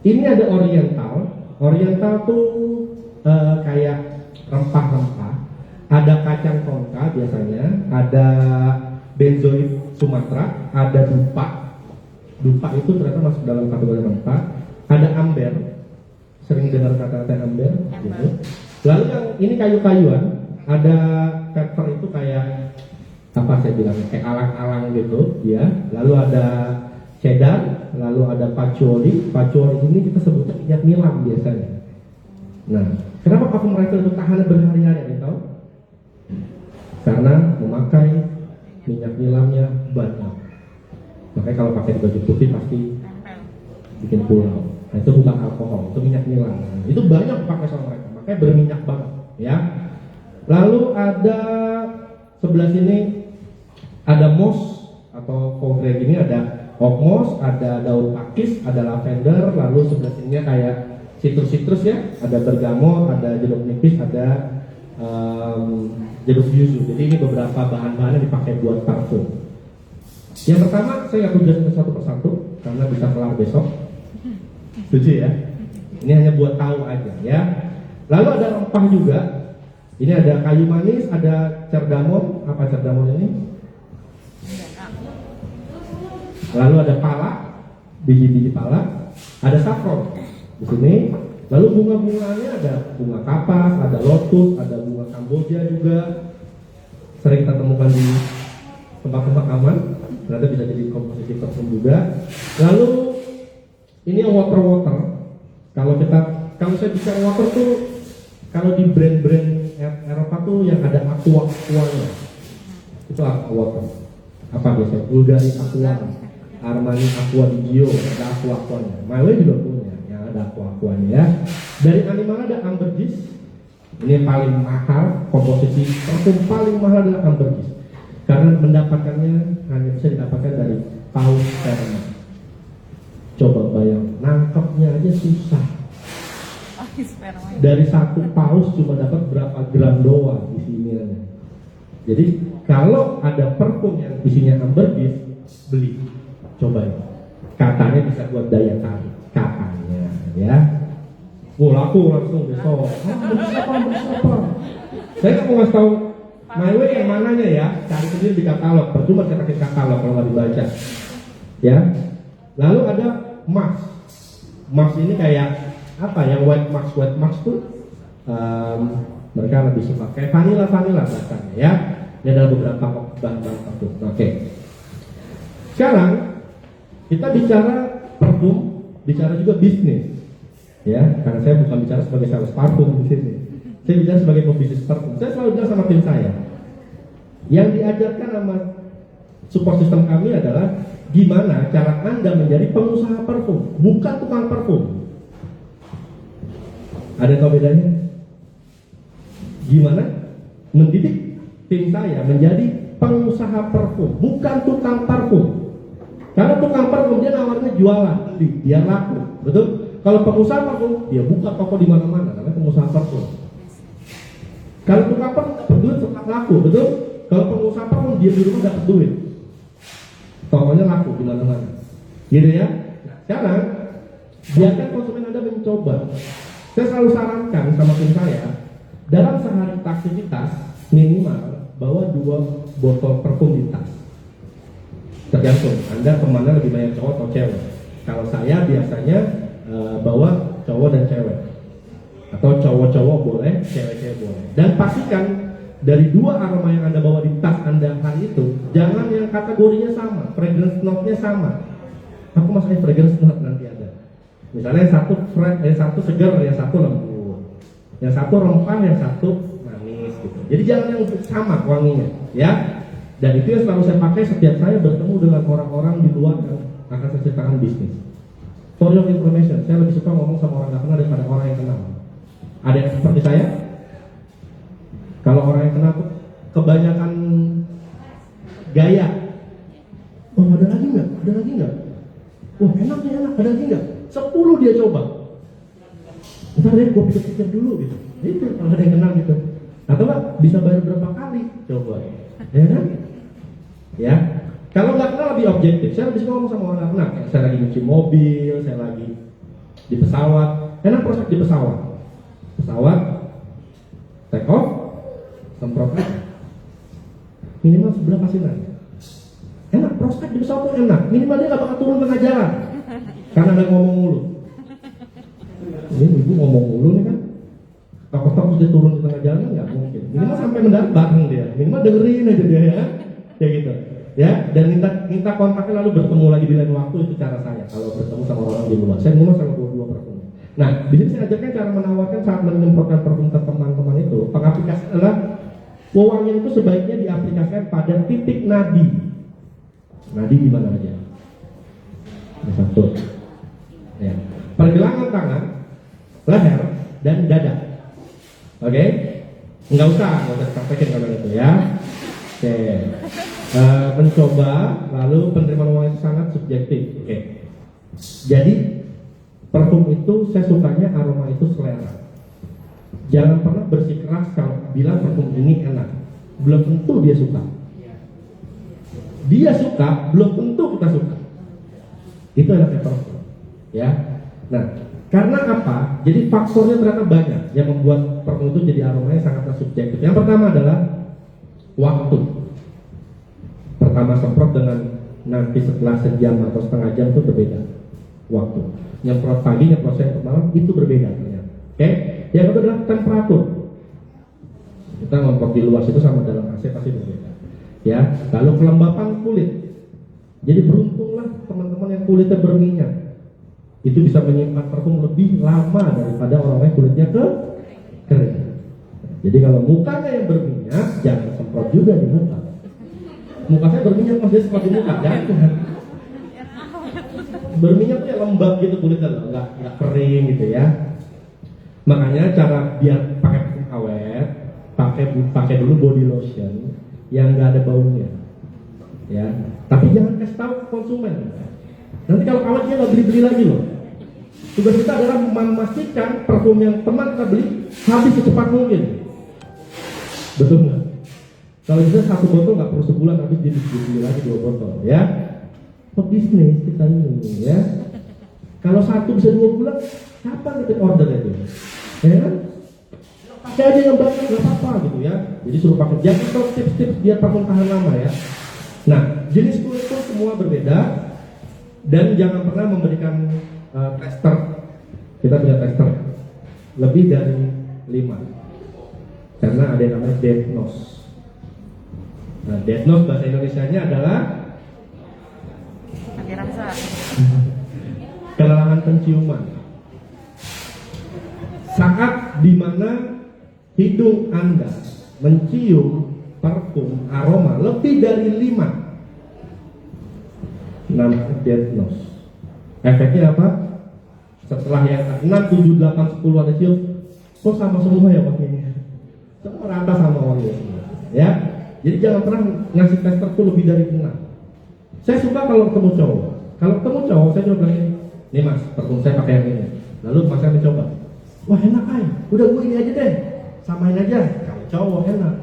Ini ada oriental. Oriental tuh kayak rempah-rempah. Ada kacang tongka biasanya. Ada benzoid Sumatera. Ada dupa. Dupa itu ternyata masuk dalam kategori rempah. Ada amber, sering dengar kata-kata amber gitu. Lalu yang ini kayu-kayuan, ada pepper itu kayak apa saya bilang kayak alang-alang gitu ya. Lalu ada cedar, lalu ada patchouli. Patchouli ini kita sebutnya minyak nilam biasanya. Nah, kenapa parfum refill itu tahan berhari-hari tahu? Karena memakai minyak nilamnya banyak. Makanya kalau pakai baju putih pasti bikin pulau. Nah, itu bukan alkohol, itu minyak nilam. Nah, itu banyak pakai sama mereka, makanya berminyak banget, ya. Lalu ada sebelah sini ada moss atau fogre gini, ada oak moss, ada daun pakis, ada lavender. Lalu sebelah sininya kayak citrus ya, ada bergamot, ada jeruk nipis, ada jeruk yuzu. Jadi ini beberapa bahan-bahan yang dipakai buat parfum. Yang pertama saya akan jelaskan satu persatu karena bisa kelar besok. Setuju ya? Ini hanya buat tahu aja ya. Lalu ada rempah juga. Ini ada kayu manis, ada cardamom. Apa cardamom ini? Lalu ada pala, biji-biji pala. Ada saffron di sini. Lalu bunga-bunganya ada bunga kapas, ada lotus, ada bunga Kamboja juga. Sering kita temukan di tempat-tempat aman. Ternyata bisa jadi komposisi parfum juga. Lalu ini yang water. Kalau saya bicara water tuh, kalau di brand-brand Eropa tuh yang ada aqua-aquanya, itu water. Apa biasanya? Bulgari aqua, Armani aqua di Gio, ada aqua-aquanya. My Way juga punya, yang ada ada aqua-aquanya ya. Dari animal ada ambergris. Ini yang paling mahal, komposisi parfum paling mahal adalah ambergris. Karena mendapatkannya hanya bisa didapatkan dari paus sperma. Coba bayang, nangkepnya aja susah. Dari satu paus cuma dapat berapa gram doang isinya. Jadi kalau ada parfum yang isinya ambergris, beli, cobain. Katanya bisa buat daya tarik, katanya, ya. Laku langsung besok. Apa? Saya nggak mau ngasih tahu my way yang mananya ya. Cari sendiri di katalog. Percuma saya pakai katalog kalau nggak dibaca. Ya. Lalu ada mask. Mask ini kayak apa? Yang white mask tuh mereka lebih suka kayak vanilla bahasanya ya. Ini adalah beberapa bahan-bahan parfum. Oke. Sekarang kita bicara parfum, bicara juga bisnis. Ya, karena saya bukan bicara sebagai sales parfum di sini. Saya bicara sebagai pebisnis parfum. Saya selalu bilang sama tim saya, yang diajarkan sama support system kami adalah gimana cara Anda menjadi pengusaha parfum, bukan tukang parfum. Ada tahu bedanya? Gimana mendidik tim saya menjadi pengusaha parfum, bukan tukang parfum. Karena tukang parfum dia nawarnya jualan, dia laku, betul? Kalau pengusaha parfum, dia buka toko di mana-mana, namanya pengusaha parfum. Kalau tukang parfum dapat duit tetap laku, betul? Kalau pengusaha parfum dia di rumah dapat duit, tokonya laku di mana-mana, gitu ya. Nah, sekarang biarkan konsumen Anda mencoba. Saya selalu sarankan sama tim saya, dalam sehari aktivitas minimal bawa 2 botol parfum di tas. Tergantung Anda kemana lebih banyak cowok atau cewek. Kalau saya biasanya bawa cowok dan cewek, atau cowok-cowok boleh, cewek-cewek boleh. Dan pastikan dari 2 aroma yang Anda bawa di tas Anda hari itu, jangan yang kategorinya sama, fragrance note-nya sama. Aku masukin fragrance note nanti ada. Misalnya yang satu segar, yang satu lembut, yang satu rempah, yang satu manis gitu. Jadi jangan yang sama wanginya, ya. Dan itu yang selalu saya pakai setiap saya bertemu dengan orang-orang di luar yang akan saya ceritakan bisnis. For your information, saya lebih suka ngomong sama orang nggak kenal daripada orang yang kenal. Ada yang seperti saya? Kalau orang yang kenal kebanyakan gaya. Oh, ada lagi nggak? Ada lagi nggak? Wah, enak nih, enak. Ada lagi nggak? 10 dia coba. Ntar deh, gue pikir-pikir dulu gitu. Itu kalau ada yang kenal gitu. Atau nggak bisa bayar berapa kali? Coba, ya kan? Ya. Kalau nggak kenal lebih objektif. Saya lebih suka ngomong sama orang nggak kenal. Saya lagi nyuci mobil, saya lagi di pesawat. Enak proses di pesawat. Pesawat take off, semprot aja. Minimal sebelah pasinan. Enak, prospek di pesawat tuh enak. Minimal dia nggak bakal turun tengah jalan. Karena ada ngomong mulu. Ini ibu ngomong mulu nih kan. Takut dia turun di tengah jalan nggak mungkin. Minimal sampai mendarat bareng dia. Minimal dengerin aja dia ya. Kayak gitu. Ya, dan minta kontaknya lalu bertemu lagi di lain waktu. Itu cara saya kalau bertemu sama orang di luar. Saya mulai sama 2 parfum. Nah, di sini saya ajarkan cara menawarkan saat menyemprotkan parfum ke teman-teman itu. Pengaplikasi adalah wewangian itu sebaiknya diaplikasikan pada titik nadi. Nadi di mana aja? Satu. Ya. Pergelangan tangan, leher, dan dada. Oke? Nggak usah praktekin kalau itu ya. Oke. Mencoba, lalu penerimaan wangi sangat subjektif. Oke. Jadi parfum itu saya sukanya aroma itu selera. Jangan pernah bersikeras kalau bilang parfum ini enak. Belum tentu dia suka. Dia suka, belum tentu kita suka. Itu enaknya parfum. Ya. Nah, karena apa? Jadi faktornya ternyata banyak yang membuat parfum itu jadi aromanya sangatlah subjektif. Yang pertama adalah waktu. Pertama semprot dengan nanti setelah sejam atau setengah jam itu berbeda waktu. Nyemprot pagi, nyemprot siang, malam itu berbeda ternyata. Oke? Yang kedua adalah temperatur. Kita ngomprot di luar itu sama dalam AC pasti berbeda. Ya, lalu kelembapan kulit. Jadi beruntunglah teman-teman yang kulitnya berminyak. Itu bisa menyimpan parfum lebih lama daripada orang yang kulitnya kering. Jadi kalau mukanya yang berminyak, jangan semprot juga di muka. Muka saya berminyak, mas dia semprot di muka, jangan. baru minyak tuh ya lembab gitu kulitnya loh, nggak kering gitu ya. Makanya cara biar pakai parfum awet, pakai dulu body lotion yang nggak ada baunya, ya. Tapi jangan kasih tahu ke konsumen. Nanti kalau awet dia nggak beli lagi loh. Tugas kita adalah memastikan parfum yang teman kita beli habis secepat mungkin. Betul nggak? Kalau bisa satu botol nggak perlu sebulan, habis dibeli lagi 2 botol, ya. Pebisnis kita ini, ya. Kalau satu bisa 2 bulan, kapan kita order itu? Ya kan? Pakai aja yang banyak, nggak apa-apa gitu ya. Jadi suruh pakai. Jangan tahu tips-tips biar parfum tahan lama ya. Nah, jenis kulit pun semua berbeda dan jangan pernah memberikan tester. Kita punya tester lebih dari 5 karena ada yang namanya diagnose. Nah, diagnose bahasa Indonesianya adalah Pakai rasa. kelelahan penciuman. Saat dimana hidung Anda mencium parfum aroma lebih dari 5, namanya diagnose. Efeknya apa? Setelah yang 6, 7, 8, 10 ada cium, kok sama semua ya wanginya? Semua rata sama wanginya, ya. Jadi jangan pernah ngasih tester tuh lebih dari 6. Saya suka kalau ketemu cowok. Kalau ketemu cowok saya coba ini, nih mas, parfum saya pakai yang ini. Lalu mas saya mencoba, wah enak ay, udah gue ini aja deh, samain aja. Kalau cowok enak.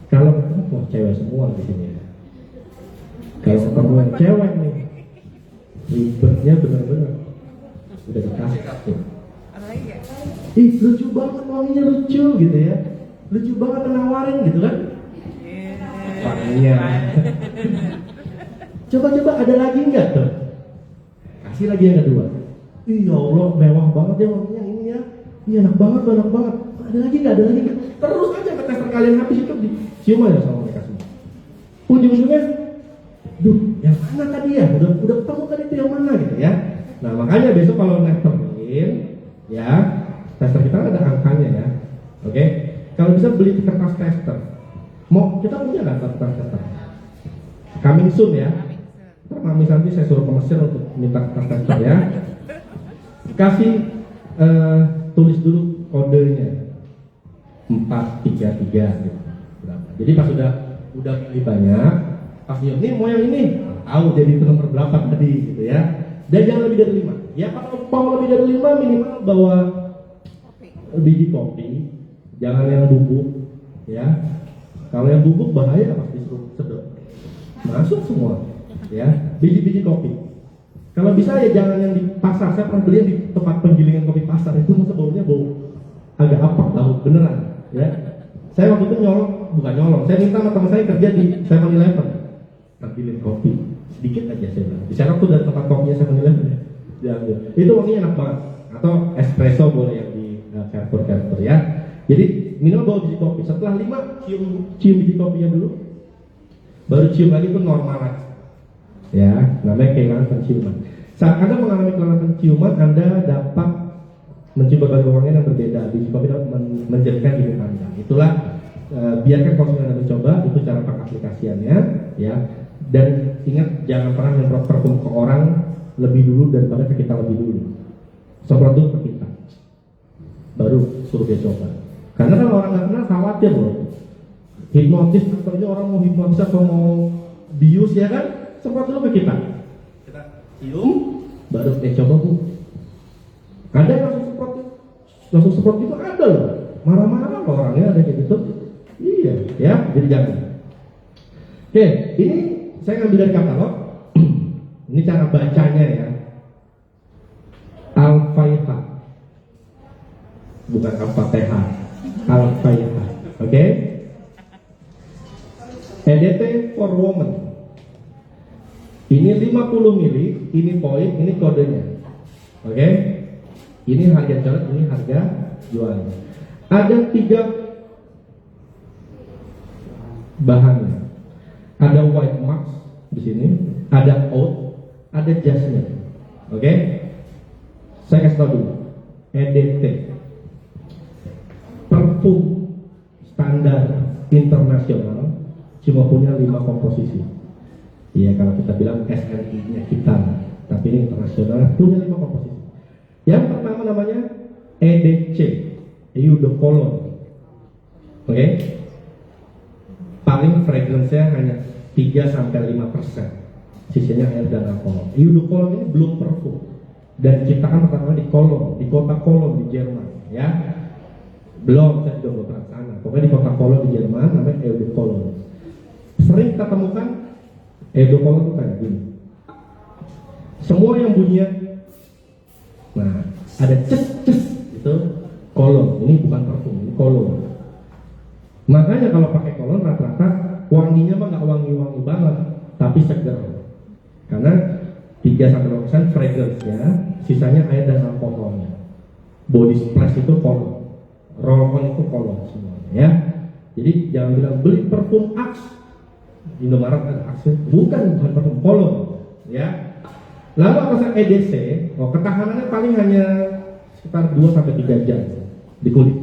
Kalau ketemu wah cewek semua di sini. Kalau ketemu yang cewek nih, ribetnya benar-benar udah dikasih tuh. Apa lagi ya? Ih lucu banget, wanginya lucu gitu ya, lucu banget menawarin gitu kan. Wanginya. Coba-coba ada lagi nggak tuh? Kasih lagi yang kedua. Ih ya Allah mewah banget ya wanginya ini ya. Iya enak banget, enak banget. Ada lagi nggak? Ada lagi nggak? Terus aja sampai tester kalian habis itu dicium aja sama mereka semua. Ujung-ujungnya, duh yang mana tadi ya? Udah ketemu tadi itu yang mana gitu ya? Nah makanya besok kalau nesterin, ya tester kita ada angkanya ya. Oke? Kalau bisa beli kertas tester. Mau kita punya nggak kertas tester? Coming soon ya. Ntar Mami nanti saya suruh ke Mesir untuk minta kertas tester ya. Kasih tulis dulu kodenya 433 gitu. Berapa? Jadi pas udah beli banyak, pas ini mau yang ini, tahu jadi itu nomor berapa tadi gitu ya. Dan jangan lebih dari 5. Ya kalau mau lebih dari 5 minimal bawa biji kopi, jangan yang bubuk ya. Kalau yang bubuk bahaya pas disuruh sedot. Masuk semua ya, biji-biji kopi. Kalau bisa ya jangan yang di pasar. Saya pernah beli yang di tempat penggilingan kopi pasar, itu masa baunya bau agak apa tahu beneran ya. Saya waktu itu bukan nyolong, saya minta sama teman saya kerja di 7-Eleven ambilin kopi sedikit aja saya bilang. Bicara tuh dari tempat kopinya 7-Eleven ya, diambil. Itu wanginya enak banget. Atau espresso boleh yang di Carrefour ya. Jadi minimal bawa biji kopi. Setelah 5 cium biji kopinya dulu, baru cium lagi itu normal lagi. Ya, namanya kehilangan penciuman. Saat Anda mengalami kehilangan penciuman, Anda dapat mencium berbagai wangian yang berbeda. Biji kopi dapat menjadikan hidung Anda. Itulah biarkan konsumen Anda mencoba. Itu cara pengaplikasiannya, ya. Dan ingat jangan pernah nyemprot parfum ke orang lebih dulu daripada ke kita lebih dulu. Semprot dulu ke kita, baru suruh dia coba. Karena kalau orang nggak kenal khawatir loh. Hipnotis, katanya orang mau hipnotis atau mau bius ya kan? Semprot dulu ke kita. Kita cium, baru dia coba bu. Ada yang langsung semprot itu ada loh. Marah-marah loh orangnya ada kayak gitu. Iya, ya, jadi jangan. Oke, ini saya ngambil dari katalog. Ini cara bacanya ya. Al-Faiha, bukan Al-Fatihah. Al-Faiha, oke? EDT for woman. Ini 50 mili, ini poin, ini kodenya. Oke? Ini harga jual, ini harga jual. Ada 3 bahannya. Ada white max di sini, ada oud, ada jasmine. Oke? Saya kasih tahu dulu. EDT parfum standar internasional cuma punya 5 komposisi. Iya, kalau kita bilang SNI-nya kita tapi ini internasional, punya 5 komposisi. Yang pertama namanya EDC, eau de cologne. Oke, paling fragrance-nya hanya 3-5%, sisanya air dan alkohol. Eau de cologne ini belum parfum dan diciptakan pertama di Cologne, di kota Cologne di Jerman, ya. Belum, saya juga belum pernah ke sana. Pokoknya di kota Cologne di Jerman namanya eau de cologne. Sering kita temukan eau de cologne itu kayak gini. Semua yang bunyinya, nah ada ces itu cologne. Ini bukan parfum, ini cologne. Makanya kalau pakai cologne rata-rata wanginya mah nggak wangi-wangi banget, tapi segar. Karena 3-5% fragrance-nya, sisanya air dan alkoholnya. Body splash itu cologne, roll-on itu cologne semuanya, ya. Jadi jangan bilang beli parfum Axe, Indomaret ada Axe, bukan parfum cologne, ya. Lalu apa EDC? Oh, ketahanannya paling hanya sekitar 2-3 jam di kulit.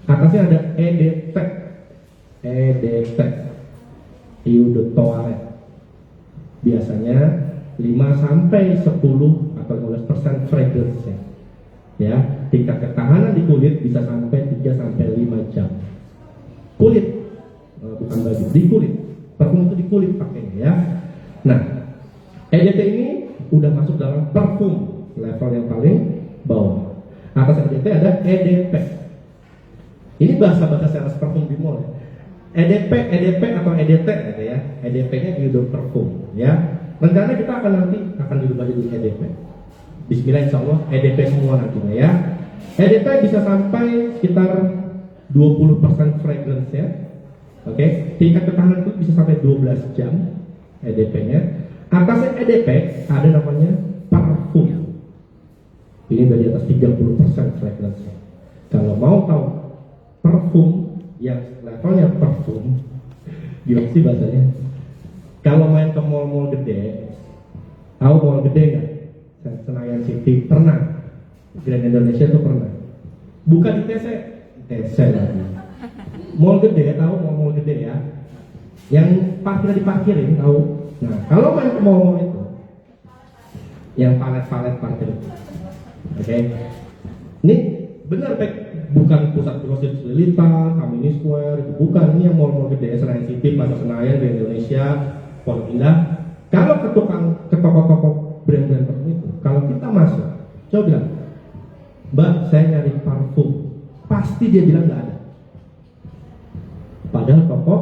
Atasnya ada EDT, eau de toilette. Biasanya 5-10 atau 15% fragrance, ya. Tingkat ketahanan di kulit bisa sampai 3-5 jam. Kulit, bukan baju, di kulit. Parfum itu di kulit pakainya, ya. Nah, EDT ini udah masuk dalam parfum level yang paling bawah. Atas EDT ada EDP. Ini bahasa-bahasa sales parfum di mall, ya. EDP atau EDT gitu ya. EDP-nya eau de parfum, ya. Rencana kita nanti akan dirubah jadi EDP. Bismillah, insya Allah EDP semua nantinya, ya. EDP bisa sampai sekitar 20% fragrance, ya. Oke, tingkat ketahanan kulit bisa sampai 12 jam EDP-nya. Atasnya EDP ada namanya parfum. Ini dari atas 30% fragrance-nya. Kalau mau tahu parfum yang levelnya parfum, gimana sih bahasanya? Kalau main ke mall-mall gede, tahu mall gede nggak? Senayan City pernah, Grand Indonesia tuh pernah. Bukan di TC lagi. Mall gede, tahu mall gede, ya? Yang parkir diparkirin, tahu? Nah, kalau main ke mall itu, yang palet-palet parkir, oke? Ini benar, bukan pusat grosir Lilitan, Amini Square, itu bukan. Ini yang mall-mall gede, Senayan City, Plaza Senayan, di Indonesia, Pondok Indah. Kalau ke toko-toko brand-brand parfum itu, kalau kita masuk, coba bilang, Mbak, saya nyari parfum, pasti dia bilang nggak ada. Padahal toko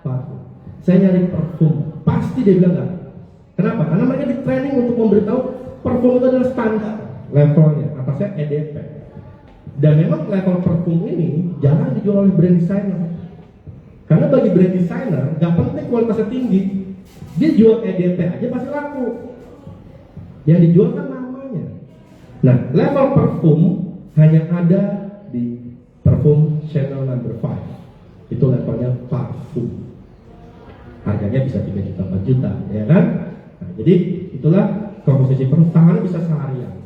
parfum, saya nyari parfum, pasti dia bilang nggak ada. Kenapa? Karena mereka di training untuk memberitahu parfum itu adalah standar levelnya, atasnya EDP. Dan memang level parfum ini jarang dijual oleh brand designer. Karena bagi brand designer nggak penting kualitasnya tinggi, dia jual EDP aja pasti laku. Yang dijual kan namanya. Nah, level parfum hanya ada di parfum Chanel No. 5. Itu levelnya parfum. Harganya bisa 3 juta, 4 juta, ya kan? Nah, jadi itulah komposisi parfum. Tahan bisa seharian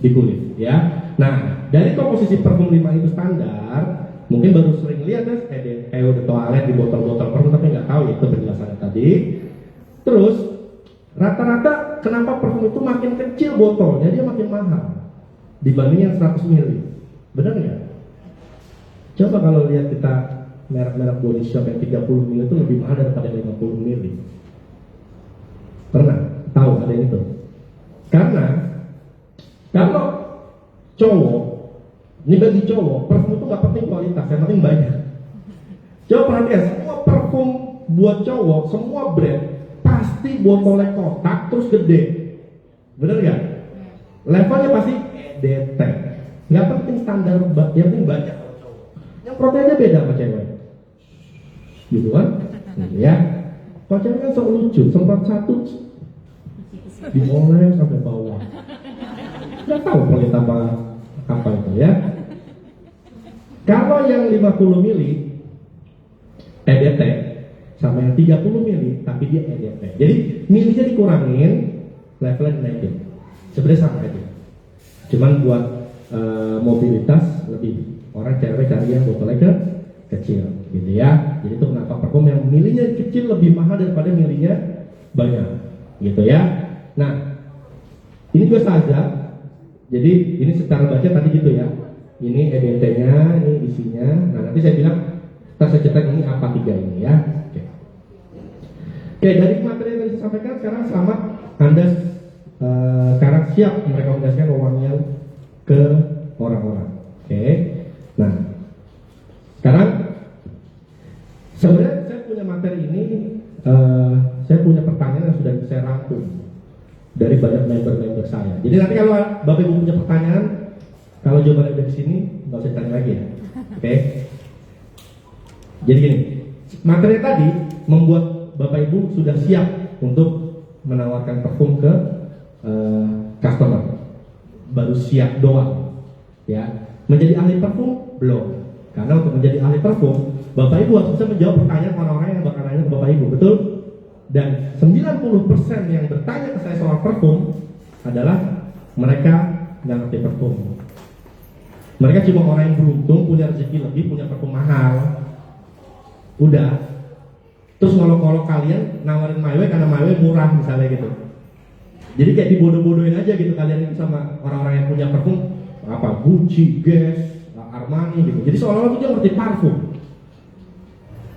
di kulit, ya. Nah, dari komposisi parfum 5 itu standar, mungkin baru sering lihat ya, eau de toilette di botol-botol parfum, tapi nggak tahu itu penjelasannya tadi. Terus, rata-rata kenapa parfum itu makin kecil botolnya, dia makin mahal dibanding yang 100 ml. Benar nggak? Coba kalau lihat kita merek-merek body shop yang 30 ml itu lebih mahal daripada 50 ml. Pernah tahu ada yang itu? Karena kalau cowok, ini bagi cowok, parfum itu nggak penting kualitas, yang penting banyak. Coba perhatian, semua parfum buat cowok, semua brand pasti botolnya kotak terus gede, bener nggak? Levelnya pasti EDT, nggak penting standar, yang penting banyak. Yang proteinnya beda sama cewek, gitu kan? Ya, kalau cewek kan sok lucu, semprot satu dimulai sampai bawah. Nggak tahu kulit apa itu, ya. Kalau yang 50 ml EDT sama yang 30 ml tapi dia EDT. Jadi milinya dikurangin, levelnya dinaikin. Sebenarnya sama aja. Cuman buat mobilitas lebih, orang cewek cari yang botolnya kecil, gitu ya. Jadi itu kenapa parfum yang milinya kecil lebih mahal daripada milinya banyak, gitu ya. Nah, ini juga saja. Jadi ini secara baca tadi gitu ya. Ini EDT-nya, ini isinya. Nah, nanti saya bilang, saya cetak ini apa 3 ini ya. Oke, dari materi yang tadi saya sampaikan, sekarang selamat Anda sekarang siap merekomendasikan wewangian ke orang-orang. Oke. Nah, sekarang sebenarnya saya punya materi ini, saya punya pertanyaan yang sudah saya rangkum dari banyak member-member saya. Jadi nanti kalau Bapak Ibu punya pertanyaan, kalau jawabannya dari sini, nggak usah tanya lagi ya. Oke. Jadi gini, materi tadi membuat Bapak Ibu sudah siap untuk menawarkan parfum ke customer. Baru siap doang. Ya, menjadi ahli parfum belum. Karena untuk menjadi ahli parfum, Bapak Ibu harus bisa menjawab pertanyaan orang-orang yang bakal nanya ke Bapak Ibu, betul? Dan 90% yang bertanya ke saya soal parfum adalah mereka nggak ngerti parfum. Mereka cuma orang yang beruntung, punya rezeki lebih, punya parfum mahal. Udah. Terus ngolok-ngolok kalian nawarin My Way karena My Way murah misalnya gitu. Jadi kayak dibodoh-bodohin aja gitu kalian itu sama orang-orang yang punya parfum apa Gucci, Guess, Armani gitu. Jadi seolah-olah dia ngerti parfum.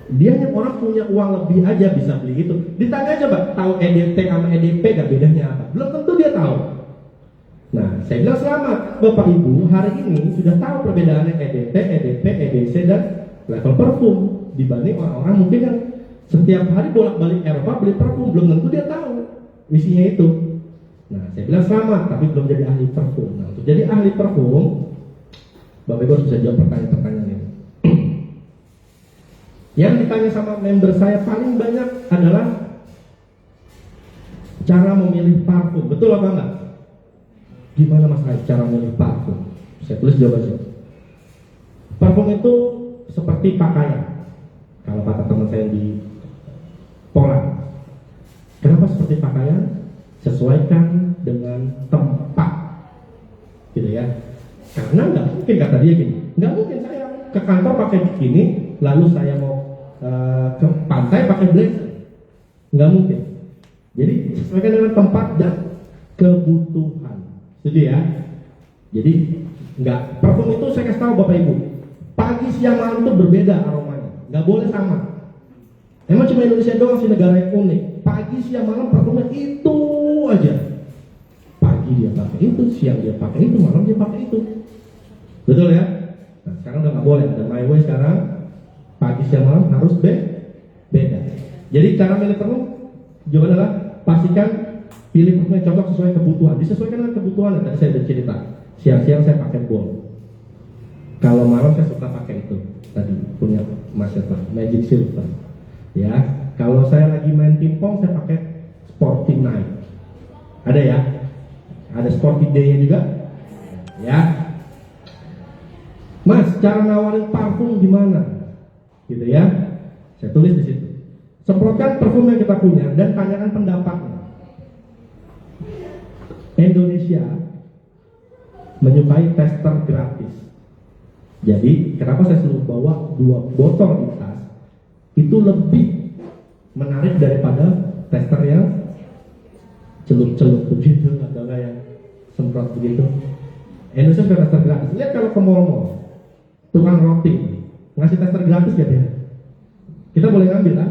Dia hanya orang punya uang lebih aja bisa beli itu. Ditanya aja Pak, tahu EDT sama EDP gak bedanya apa? Belum tentu dia tahu. Nah, saya bilang selamat Bapak Ibu, hari ini sudah tahu perbedaannya EDT, EDP, EDC dan level parfum dibanding orang-orang mungkin yang setiap hari bolak-balik Eropa beli parfum, belum tentu dia tahu isinya itu. Nah, saya bilang selamat, tapi belum jadi ahli parfum. Nah, untuk jadi ahli parfum, Bapak Ibu harus bisa jawab pertanyaan-pertanyaan ini. Yang ditanya sama member saya paling banyak adalah cara memilih parfum. Betul apa enggak? Gimana Mas Rai cara memilih parfum? Saya tulis jawabannya. Parfum itu seperti pakaian. Kalau kata teman saya di Poland. Kenapa seperti pakaian? Sesuaikan dengan tempat. Gitu ya. Karena nggak mungkin kata dia gini, nggak mungkin saya ke kantor pakai bikini, lalu saya mau ke pantai pakai blazer, nggak mungkin. Jadi sesuaikan dengan tempat dan kebutuhan. Setuju ya? Jadi nggak parfum itu saya kasih tahu Bapak Ibu, pagi siang malam itu berbeda aromanya, nggak boleh sama. Emang cuma Indonesia doang sih negara yang unik. Pagi siang malam parfumnya itu aja. Pagi dia pakai itu, siang dia pakai itu, malam dia pakai itu. Betul ya? Nah, sekarang udah nggak boleh. Ada My Way sekarang pagi siang malam harus beda. Jadi cara milih parfum jawabannya adalah pastikan pilih parfum yang cocok sesuai kebutuhan. Disesuaikan dengan kebutuhan. Tadi saya udah cerita. Siang-siang saya pakai ball. Kalau malam saya suka pakai itu. Tadi punya Mas Yata, Magic Silver. Ya, kalau saya lagi main pingpong saya pakai Sporty Night. Ada ya? Ada Sporty Day-nya juga? Ya. Mas, cara nawarin parfum gimana? Gitu ya. Saya tulis di situ. Semprotkan parfum yang kita punya dan tanyakan pendapatnya. Indonesia menyukai tester gratis. Jadi, kenapa saya selalu bawa 2 botol di tas? Itu lebih menarik daripada tester yang celup-celup begitu atau yang semprot begitu. Indonesia sudah tester gratis. Lihat kalau ke mall-mall, tukang roti ngasih tester gratis gak dia? Kita boleh ngambil kan?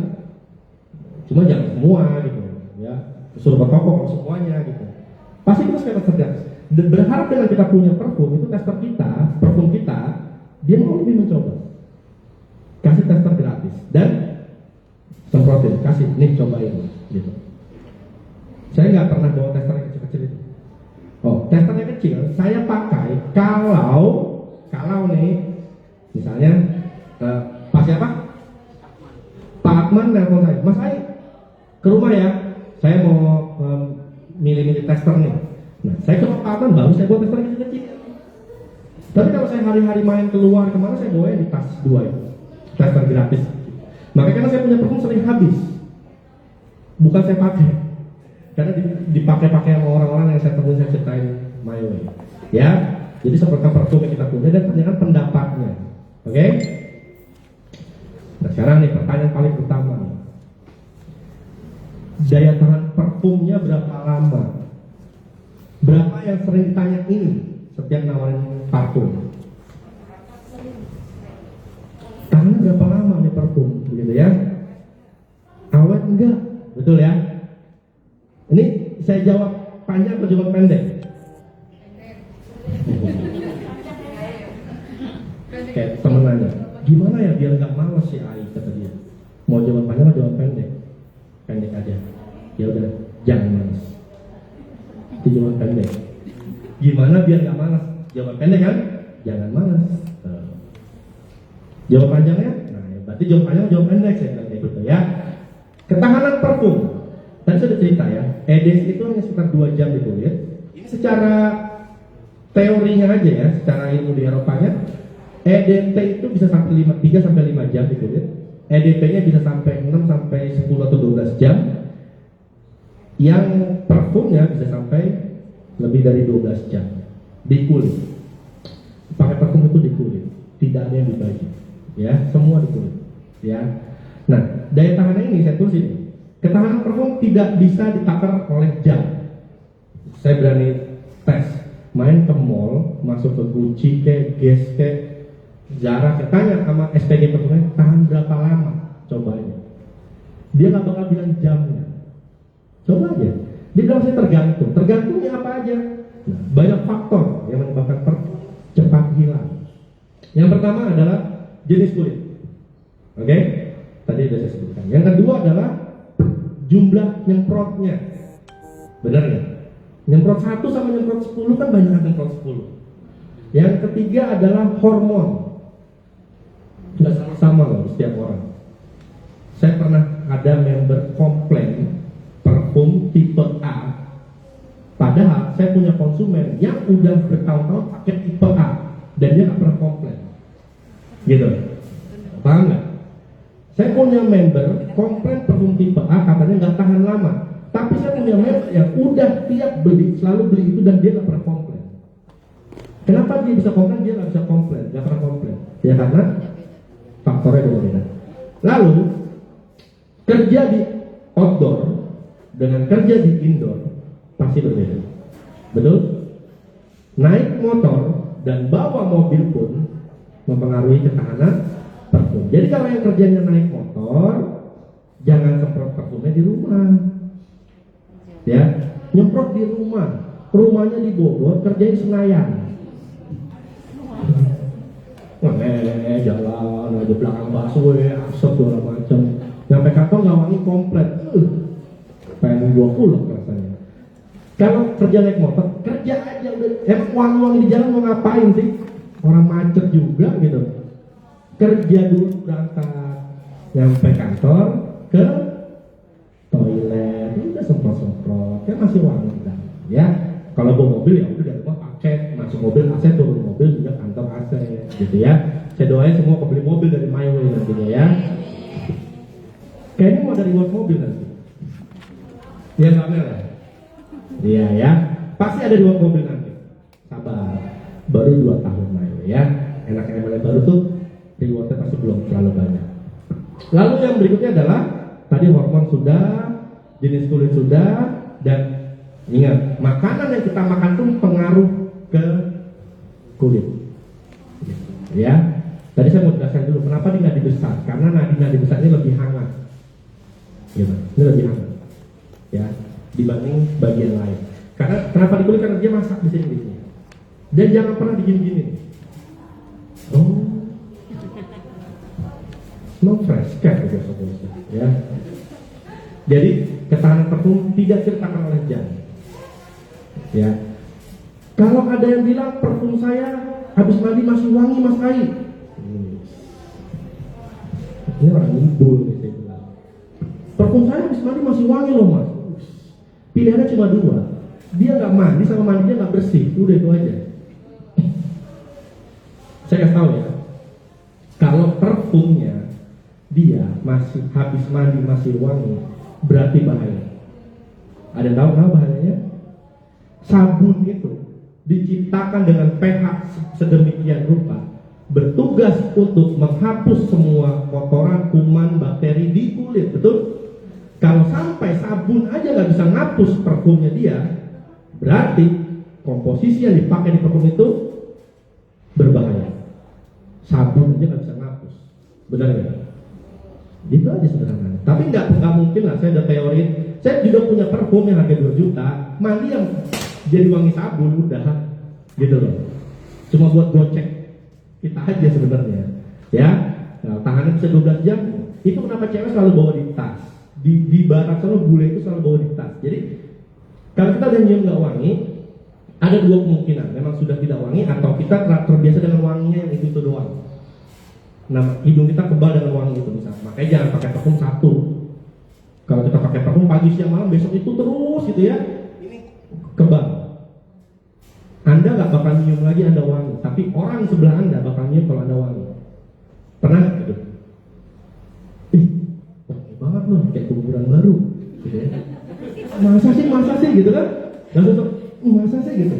Cuma jangan semua gitu, ya. Suruh ke toko semuanya gitu. Pasti kita suka tester gratis. Berharap dengan kita punya parfum itu tester kita, parfum kita, dia mau lebih mencoba. Kasih tester gratis dan semprotin, kasih, nih cobain gitu. Saya nggak pernah bawa tester yang kecil-kecil itu. Oh, testernya kecil, saya pakai kalau nih, misalnya Pak siapa? Pak Akman nelfon saya, Mas Ai ke rumah ya, saya mau milih-milih tester nih. Nah, saya ke Pak Akman baru saya bawa tester yang kecil. Tapi kalau saya hari-hari main keluar kemana, saya bawa di tas 2 itu, tester gratis. Makanya karena saya punya parfum sering habis, bukan saya pakai. Karena dipakai-pakai sama orang-orang yang saya temui, saya ceritain My Way. Ya, jadi seperti parfum yang kita punya dan tanyakan pendapatnya. Oke? Nah sekarang nih pertanyaan paling utama nih. daya tahan parfumnya berapa lama? Berapa yang sering ditanya ini setiap nawarin parfum? Tahan berapa lama nih parfum, begitu ya? Awet enggak? Betul ya? Ini saya jawab panjang atau jawab pendek? Kayak temen nanya, gimana ya biar nggak males si Ai, kata dia. Mau jawab panjang atau jawab pendek? Pendek aja. Ya udah, jangan malas. Itu jawaban pendek. Gimana biar nggak malas? Jawaban pendek kan? Jangan malas. Jawab panjangnya? Nah, berarti jawab panjang, jawab pendek saya bilang kayak gitu ya. Ketahanan parfum. Tadi sudah cerita ya. EDS itu hanya sekitar 2 jam di kulit. Ini secara teorinya aja ya, secara ilmu di Eropanya. EDT itu bisa sampai 3 sampai 5 jam di kulit. EDP-nya bisa sampai 6 sampai 10 atau 12 jam. Yang parfumnya bisa sampai lebih dari 12 jam di kulit. Pakai parfum itu di kulit, tidak ada yang di baju, ya, semua di kulit, ya. Nah, daya tahannya ini saya tulis ini. Ketahanan parfum tidak bisa ditakar oleh jam. Saya berani tes, main ke mall, masuk ke Gucci, ke Guess, ke Zara, tanya sama SPG parfumnya, tahan berapa lama? Coba aja. Dia nggak bakal bilang jamnya. Coba aja. Dia bilang saya tergantung. Tergantungnya apa aja? Nah, banyak faktor yang menyebabkan parfum cepat hilang. Yang pertama adalah jenis kulit. Oke? Tadi sudah saya sebutkan. Yang kedua adalah jumlah nyemprotnya. Benar nggak? Nyemprot 1 sama nyemprot 10 kan banyak nyemprot 10. Yang ketiga adalah hormon. Nggak sama loh setiap orang. Saya pernah ada member komplain parfum tipe A. Padahal saya punya konsumen yang udah bertahun-tahun pakai tipe A dan dia nggak pernah komplain. Gitu. Paham nggak? Saya punya member komplain parfum tipe A katanya nggak tahan lama. Tapi saya punya member yang udah tiap beli, selalu beli itu dan dia nggak pernah komplain. Kenapa dia bisa komplain? Dia nggak bisa komplain, nggak pernah komplain. Ya karena faktornya berbeda. Lalu kerja di outdoor dengan kerja di indoor pasti berbeda. Betul? Naik motor dan bawa mobil pun mempengaruhi ketahanan parfum. Jadi kalau yang kerjanya naik motor, jangan semprot parfumnya di rumah. Ya, nyemprot di rumah. Rumahnya di Bogor, kerjain Senayan. Jalan aja belakang busway, asap segala macam. Nyampe kantor nggak wangi komplit. Pengen gua ulek rasanya. Kalau kerja naik motor, kerja aja udah. Emang wangi-wangi di jalan mau ngapain sih? Orang macet juga gitu. Kerja dulu berangkat, nyampe kantor ke toilet, udah semprot-semprot, kan masih wangi kan? Ya. Kalau bawa mobil ya udah dari rumah pakai, masuk mobil AC, turun mobil juga kantor AC, gitu ya. Saya doain semua pembeli mobil dari My Way nantinya ya. Kayaknya mau dari luar mobil nanti. Iya nggak merah? Iya ya. Pasti ada 2 mobil nanti. Sabar. Baru 2 tahun My Way ya. Enaknya MLM baru tuh rewardnya pasti belum terlalu banyak. Lalu yang berikutnya adalah tadi hormon sudah, jenis kulit sudah, dan ingat makanan yang kita makan tuh pengaruh ke kulit. Ya. Tadi saya mau jelaskan dulu kenapa di nadi besar. Karena nadi besar ini lebih hangat. Gitu. Ini lebih hangat. Ya, dibanding bagian lain. Karena kenapa di kulit? Karena dia masak di sini. Dan jangan pernah digini-gini. Oh. No fresh kan ya. Jadi ketahanan parfum tidak ditentukan oleh jam. Ya. Kalau ada yang bilang parfum saya habis mandi masih wangi Mas Ai. Ini orang ngibul nih saya bilang. Parfum saya habis mandi masih wangi loh Mas. Pilihannya cuma 2. Dia nggak mandi sama mandinya nggak bersih. Udah itu aja. Saya kasih tahu ya. Kalau parfumnya dia masih habis mandi masih wangi, berarti bahaya. Ada tahu bahayanya? Sabun itu diciptakan dengan pH sedemikian rupa, bertugas untuk menghapus semua kotoran, kuman, bakteri di kulit, betul? Kalau sampai sabun aja nggak bisa ngapus parfumnya dia, berarti komposisi yang dipakai di parfum itu berbahaya. Sabun aja nggak bisa ngapus, benar ya? Itu aja sederhananya. Tapi nggak mungkin lah. Saya ada teori. Saya juga punya parfum yang harga 2 juta, mandi yang jadi wangi sabun udah, gitu loh. Cuma buat gocek kita aja sebenarnya, ya. Nah, tahannya bisa 12 jam. Itu kenapa cewek selalu bawa di tas. Di barat selalu bule itu selalu bawa di tas. Jadi kalau kita udah nyium nggak wangi, ada 2 kemungkinan. Memang sudah tidak wangi atau kita terbiasa dengan wanginya yang itu doang. Nah, hidung kita kebal dengan wangi itu bisa. Makanya jangan pakai parfum satu. Kalau kita pakai parfum pagi, siang, malam, besok itu terus gitu ya, ini kebal. Anda nggak bakal nyium lagi Anda wangi, tapi orang sebelah Anda bakal nyium kalau Anda wangi. Pernah nggak gitu? Wangi banget loh, kayak kuburan baru, gitu ya. Masa sih gitu kan? Langsung masa sih gitu.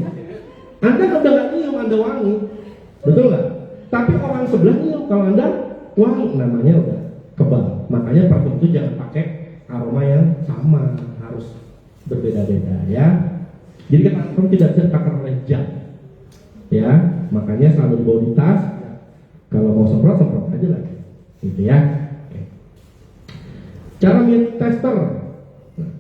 Anda udah nggak nyium Anda wangi, betul nggak? Tapi orang sebelah nyium kalau Anda wangi, namanya udah kebal. Makanya parfum itu jangan pakai aroma yang sama, harus berbeda-beda ya. Jadi kan parfum tidak bisa dipakai oleh jam, ya. Makanya selalu dibawa di tas. Kalau mau semprot aja lah, gitu ya. Oke. Cara milih tester. Nah,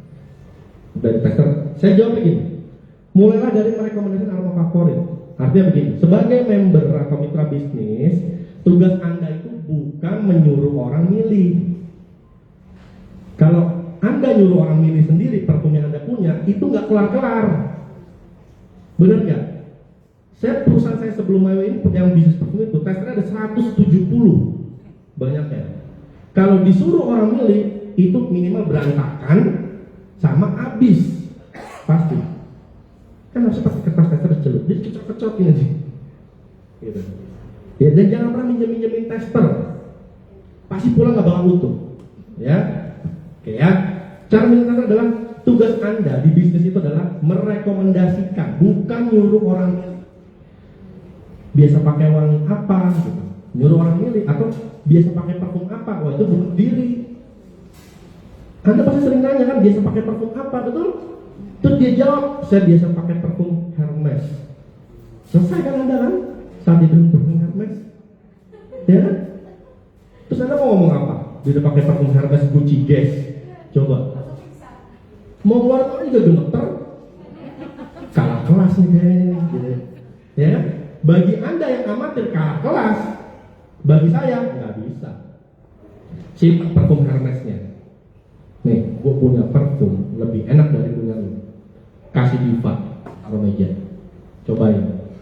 dari tester, saya jawab begini. Mulailah dari merekomendasikan aroma favorit. Artinya begini, sebagai member atau mitra bisnis, tugas Anda itu bukan menyuruh orang milih. Kalau Anda nyuruh orang milih sendiri parfum yang Anda punya, itu nggak kelar-kelar. Benar nggak? Perusahaan saya sebelum Mayo ini yang bisnis parfum itu, testernya ada 170. Banyak ya. Kalau disuruh orang milih, itu minimal berantakan sama habis. Pasti. Kan harus pakai kertas tester celup, dia kecot-kecotin aja. Gitu. Ya, dan jangan pernah minjem-minjemin tester. Pasti pulang nggak bakal utuh. Ya. Oke ya, cara milih tester adalah tugas Anda di bisnis itu adalah merekomendasikan, bukan nyuruh orang milih. Biasa pakai wangi apa, gitu. Nyuruh orang milih, atau biasa pakai parfum apa, wah itu bunuh diri. Anda pasti sering nanya kan, biasa pakai parfum apa, betul? Terus dia jawab, saya biasa pakai parfum Hermes. Selesai kan Anda kan, saat dia beli parfum Hermes, ya kan? Terus Anda mau ngomong apa? Dia pakai parfum Hermes Gucci Guess. Coba mau keluar kok juga gemeter, kalah kelas nih kayaknya gitu. Ya, bagi Anda yang amatir kalah kelas, bagi saya nggak bisa. Simpan parfum Hermesnya. Nih, gue punya parfum lebih enak dari punya lu. Kasih Diva Aromeja, cobain.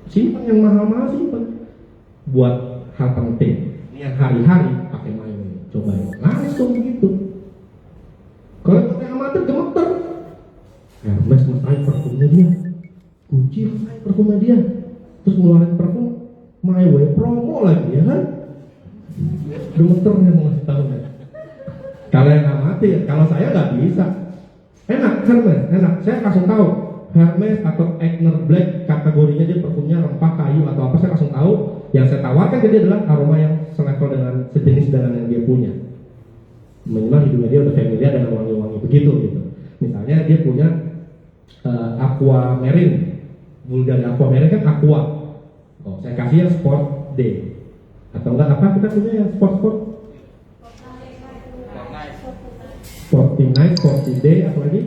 Simpan yang mahal-mahal, simpan buat hal penting. Yang hari-hari pakai Mayo, cobain. Langsung gitu. Kalau pakai amatir gemeter, Hermes masain parfumnya dia, Gucci masain parfumnya dia, terus ngeluarin parfum Mayo promo lagi ya kan? Gemeter yang mau ngasih tahu ya. Kalau yang amatir, kalau saya nggak bisa. Enak Hermes, enak. Saya langsung tahu Hermes atau Egner Black kategorinya dia parfumnya rempah, kayu atau apa, saya langsung tahu. Yang saya tawarkan ke dia adalah aroma yang selevel dengan sejenis dengan yang dia punya. Minimal hidungnya dia udah familiar dengan wangi-wangi begitu gitu. Misalnya dia punya Aqua Marine, dari Aqua Marine kan Aqua. Oh, saya kasih yang Sport D. Atau enggak apa kita punya yang Sport Night, Sport D, apa lagi?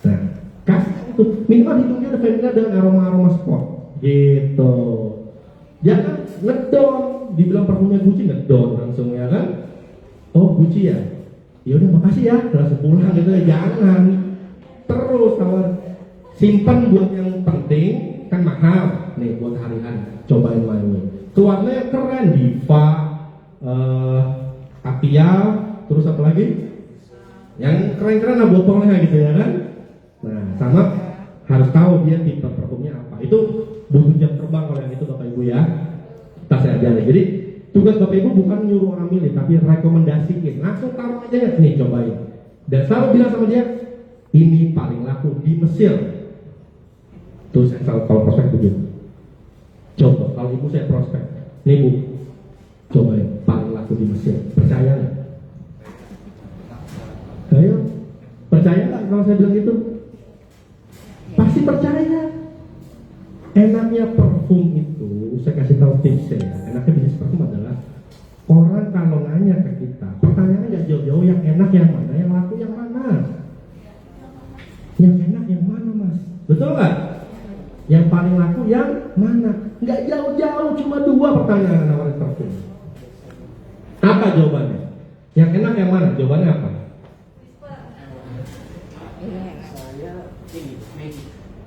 Nah, kasih itu minimal hidungnya udah familiar dengan aroma-aroma sport gitu. Jangan ngedon, dibilang parfumnya Gucci ngedon langsung ya kan? Oh Gucci ya, ya udah makasih ya, langsung pulang gitu ya. Jangan terus tawar, simpan buat yang penting kan mahal nih buat hari-hari. Cobain Mayo, keluarnya keren, Diva, Atia, terus apa lagi? Yang keren-keren lah botolnya gitu ya kan? Nah sama harus tahu dia tipe parfumnya apa. Itu butuh jam terbang kalau yang itu Bapak Ibu ya. Kita saya ajarin. Jadi tugas Bapak Ibu bukan nyuruh orang milih, tapi rekomendasiin. Langsung taruh aja ya, nih cobain. Dan selalu bilang sama dia, ini paling laku di Mesir. Tuh saya selalu kalau prospek begitu. Coba kalau ibu saya prospek, nih Bu, cobain paling laku di Mesir. Percaya nggak? kalau saya bilang gitu? Pasti percaya. Enaknya parfum itu, saya kasih tahu tipsnya ya. Enaknya bisnis parfum adalah orang kalau nanya ke kita, pertanyaannya nggak jauh-jauh, yang enak yang mana, yang laku yang mana? Yang enak yang mana, Mas? Betul nggak? Yang paling laku yang mana? Nggak jauh-jauh, cuma 2 pertanyaan nawarin parfum. Apa jawabannya? Yang enak yang mana? Jawabannya apa?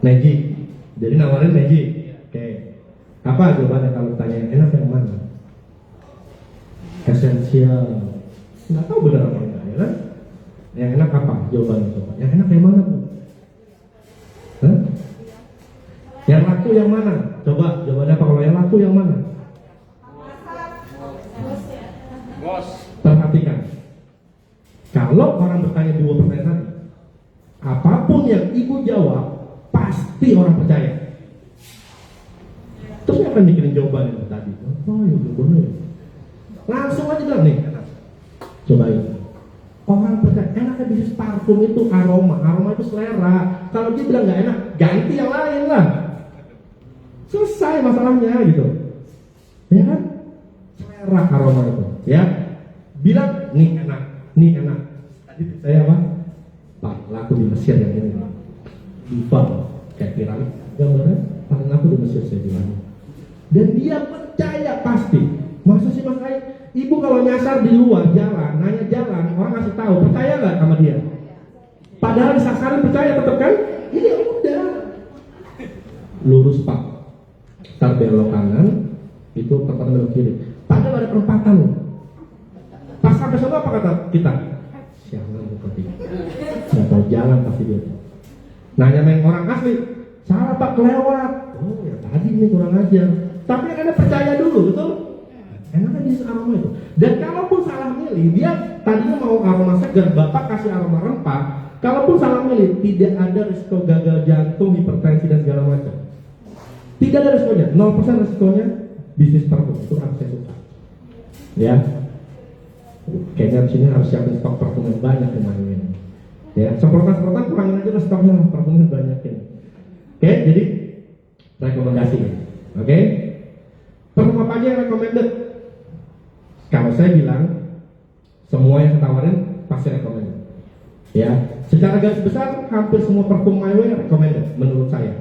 Magic. Jadi nawarin magic. Oke. Apa jawabannya kalau tanya yang enak yang mana? Esensial. Nggak tahu benar apa enggak ya kan? Yang enak apa? Jawabannya coba. Yang enak yang mana, Bu? Hah? Yang laku yang mana? Coba jawabannya apa? Kalau yang laku yang mana? Bos. Perhatikan. Kalau orang bertanya 2 pertanyaan tadi, apapun yang ibu jawab, pasti orang percaya. Terus dia akan mikirin jawabannya tadi. Oh ya bener. Langsung aja bilang nih, enak. Cobain. Orang percaya. Enaknya bisnis parfum itu aroma. Aroma itu selera. Kalau dia bilang nggak enak, ganti yang lain lah. Selesai masalahnya gitu. Ya kan? Selera aroma itu. Ya. Bilang nih enak, nih enak. Tadi saya apa? Pak, laku di Mesir yang ini. Diva, kayak piramid. Gambarnya paling laku di Mesir saya bilang. Dan dia percaya pasti. Masa sih Mas Ai? Ibu kalau nyasar di luar jalan, nanya jalan, orang kasih tahu, percaya nggak sama dia? Padahal disasarin percaya tetap kan? Iya udah. Lurus Pak. Ntar belok kanan, itu perempatan belok kiri. Padahal ada perempatan loh. Pas sampai sana apa kata kita? Siapa bukan dia? Nggak tahu jalan pasti dia. Nanya main orang asli, salah Pak kelewat. Oh ya tadi ini kurang ajar. Tapi yang ada percaya dulu, betul? Enaknya bisnis aroma itu. Dan kalaupun salah milih, dia tadinya mau aroma segar, Bapak kasih aroma rempah. Kalaupun salah milih, tidak ada risiko gagal jantung, hipertensi dan segala macam. Tidak ada risikonya, 0% risikonya bisnis parfum. Itu harus saya suka. Ya. Kayaknya di sini harus siapin stok parfum yang banyak kemarin. Ya, semprotan kurangin aja lah stoknya, parfumnya banyakin. Oke, jadi rekomendasi. Oke. Parfum apa aja yang recommended? Kalau saya bilang semua yang saya tawarin pasti recommended. Ya, secara garis besar hampir semua parfum My Way recommended menurut saya.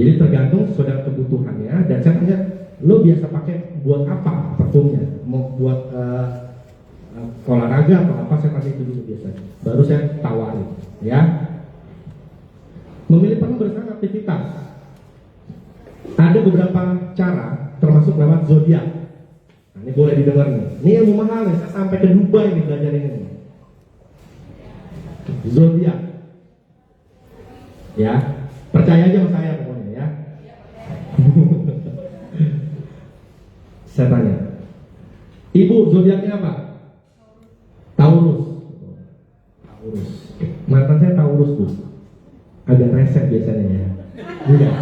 Jadi tergantung sesuai dengan kebutuhannya. Dan saya tanya, lo biasa pakai buat apa parfumnya? Mau buat olahraga atau apa? Saya tanya itu dulu biasanya. Baru saya tawarin. Ya. Memilih parfum berdasarkan aktivitas. Ada beberapa cara, termasuk lewat zodiak. Nah, ini boleh didengar nih. Ini ilmu mahal nih. Saya sampai ke Dubai nih belajar ini. Zodiak. Ya, percaya aja sama saya pokoknya ya. Saya tanya, Ibu zodiaknya apa? Taurus. Taurus. Mantan saya Taurus tuh. Agak resep biasanya ya. Enggak.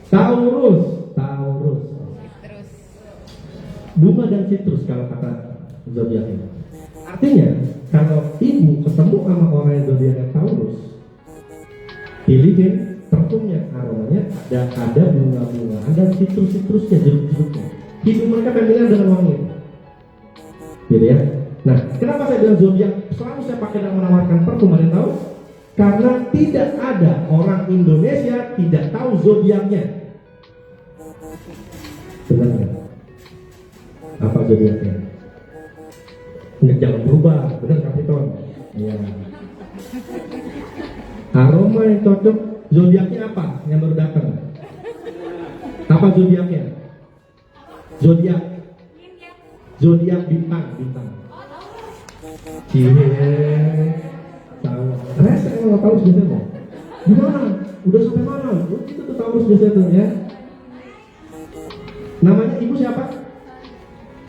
Taurus. Terus. Bunga dan citrus kalau kata zodiaknya. Artinya kalau ibu ketemu sama orang yang zodiaknya Taurus, pilihin parfumnya, aromanya ada bunga-bunga, ada citrus-citrusnya, jeruk-jeruknya. Hidup mereka familiar dengan wangi. Gitu ya. Nah, kenapa saya bilang zodiak selalu saya pakai dalam menawarkan parfum? Ada yang tahu? Karena tidak ada orang Indonesia tidak tahu zodiaknya. Benar nggak? Apa zodiaknya? Jangan berubah, benar Capricorn. Iya. Aroma yang cocok, zodiaknya apa? Yang baru datang. Apa zodiaknya? Zodiak bintang. Cie. Tahu. Saya nggak tahu biasanya. Gimana? Udah sampai mana? Itu tuh tahu biasanya tuh ya. Namanya ibu siapa?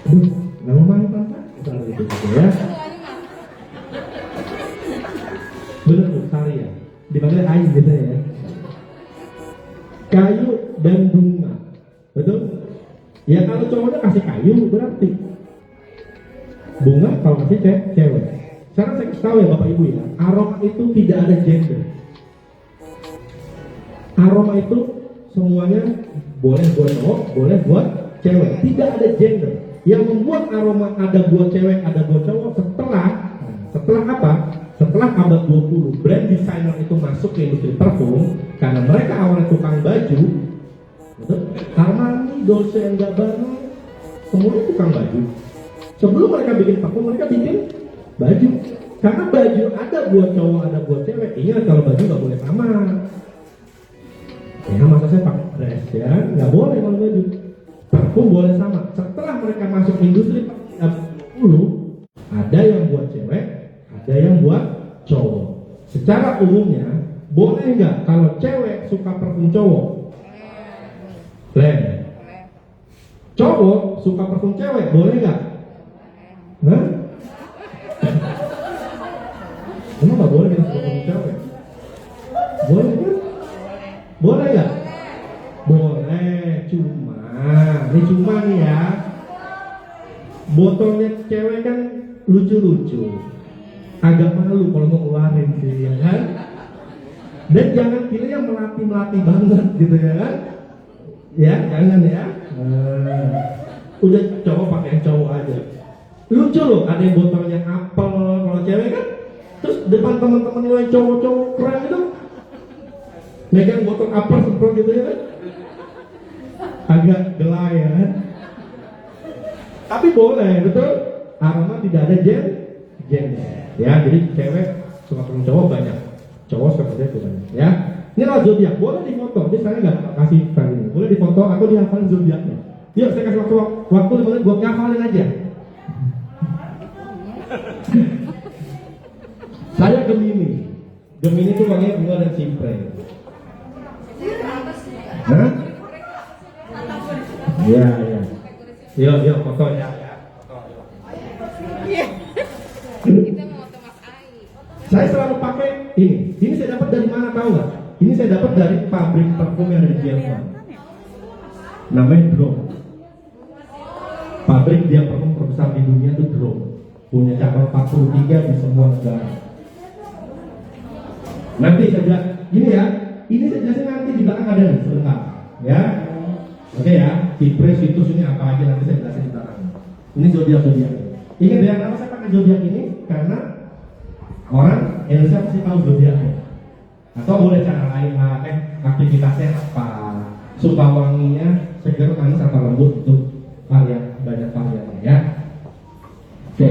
Aduh, nama mantan Pak. Gitu ya. Bener tuh, Sari ya. Dipanggil Ain biasanya ya. Kayu dan bunga. Betul? Ya kalau cowoknya kasih kayu berarti bunga, kalau kasih cewek. Sekarang saya kasih tahu ya Bapak Ibu ya, aroma itu tidak ada gender. Aroma itu semuanya boleh buat cowok, boleh buat cewek. Tidak ada gender. Yang membuat aroma ada buat cewek, ada buat cowok setelah apa? Setelah abad 20, brand designer itu masuk ke industri parfum karena mereka awalnya tukang baju, betul? Armani, Dolce & Gabbana, semuanya tukang baju. Sebelum mereka bikin parfum, mereka bikin baju. Karena baju ada buat cowok, ada buat cewek. Ingat kalau baju nggak boleh sama. Ya masa saya pakai dress ya, nggak boleh kalau baju. Parfum boleh sama. Setelah mereka masuk industri dulu, ada yang buat cewek, ada yang buat cowok. Secara umumnya, boleh nggak kalau cewek suka parfum cowok? Boleh. Cowok suka parfum cewek, boleh nggak? Hah? Emang nggak boleh kita suka parfum cewek? Boleh kan? Boleh nggak? Boleh, cuma nih ya, botolnya cewek kan lucu-lucu, agak malu kalau mau keluarin gitu ya kan. Dan jangan pilih yang melati banget gitu ya kan. Ya, jangan ya. Udah cowok pakai yang cowok aja. Lucu loh, ada yang botolnya apel kalau cewek kan. Terus depan teman-teman yang cowok-cowok keren itu megang botol apel semprot gitu ya kan. Agak gelai ya kan. Tapi boleh, betul? Aroma tidak ada gender. Ya, jadi cewek suka parfum cowok banyak, cowok suka parfum cewek banyak. Ya, ini adalah zodiak. Boleh difoto. Jadi saya nggak kasih tadi ini. Boleh difoto atau dihafalin zodiaknya. Yuk, saya kasih waktu 5 menit buat ngafalin aja. Saya Gemini. Gemini itu wanginya bunga dan simpre. Hah? Iya. Yuk, foto ya. Kita mau foto Mas Ai. Saya selalu pakai ini. Ini saya dapat dari mana tahu nggak? Ini saya dapat dari pabrik parfum yang ada di Jerman. Namanya Drom. Pabrik dia parfum terbesar di dunia itu Drom. Punya cabang 43 di semua negara. Nanti saja ini ya. Ini saya jelasin nanti di belakang ada nih sebentar. Ya. Oke ya. Cypress itu ini apa aja nanti saya jelasin di belakang. Ini zodiak. Ingat ya, kenapa saya pakai zodiak ini? Karena orang Indonesia pasti tahu zodiaknya. Atau boleh cara lain lah, aktivitasnya apa, suka wanginya, segar, manis, apa lembut itu banyak variannya ya. Oke,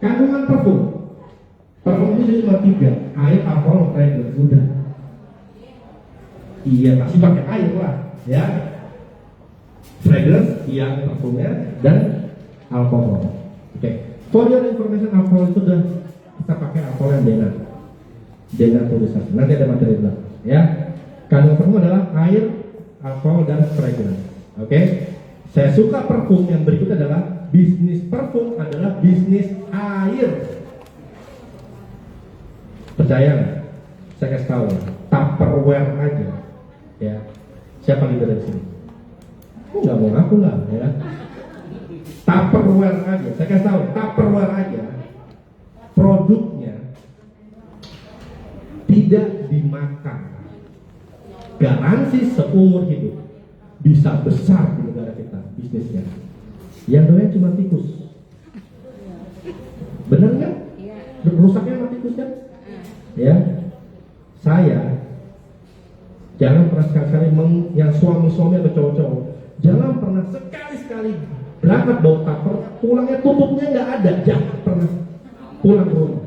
kandungan parfum. Parfum itu cuma 3, air, alkohol, fragrance, udah. Iya, pasti pakai air lah, ya. Fragrance, iya parfumnya dan alkohol. Oke, for your information, alkohol itu udah kita pakai alkohol yang Dena tulisan. Nanti ada materi belakang, ya. Kandungan parfum adalah air, alkohol dan fragrance. Oke, saya suka parfum yang berikut adalah bisnis parfum adalah bisnis air. Percaya nggak? Saya kasih tahu, Tupperware aja, ya. Siapa leader dari sini? Nggak mau ngaku lah, ya. Tupperware aja, saya kasih tahu, Tupperware aja produknya tidak dimakan, garansi seumur hidup, bisa besar di negara kita bisnisnya. Yang doyan cuma tikus, benar nggak? Rusaknya sama tikus kan? Ya, saya jangan pernah sekali-kali yang suami-suami atau cowok-cowok, jangan pernah sekali-sekali berangkat bawa tupper, pulangnya tutupnya nggak ada, jangan pernah pulang ke rumah.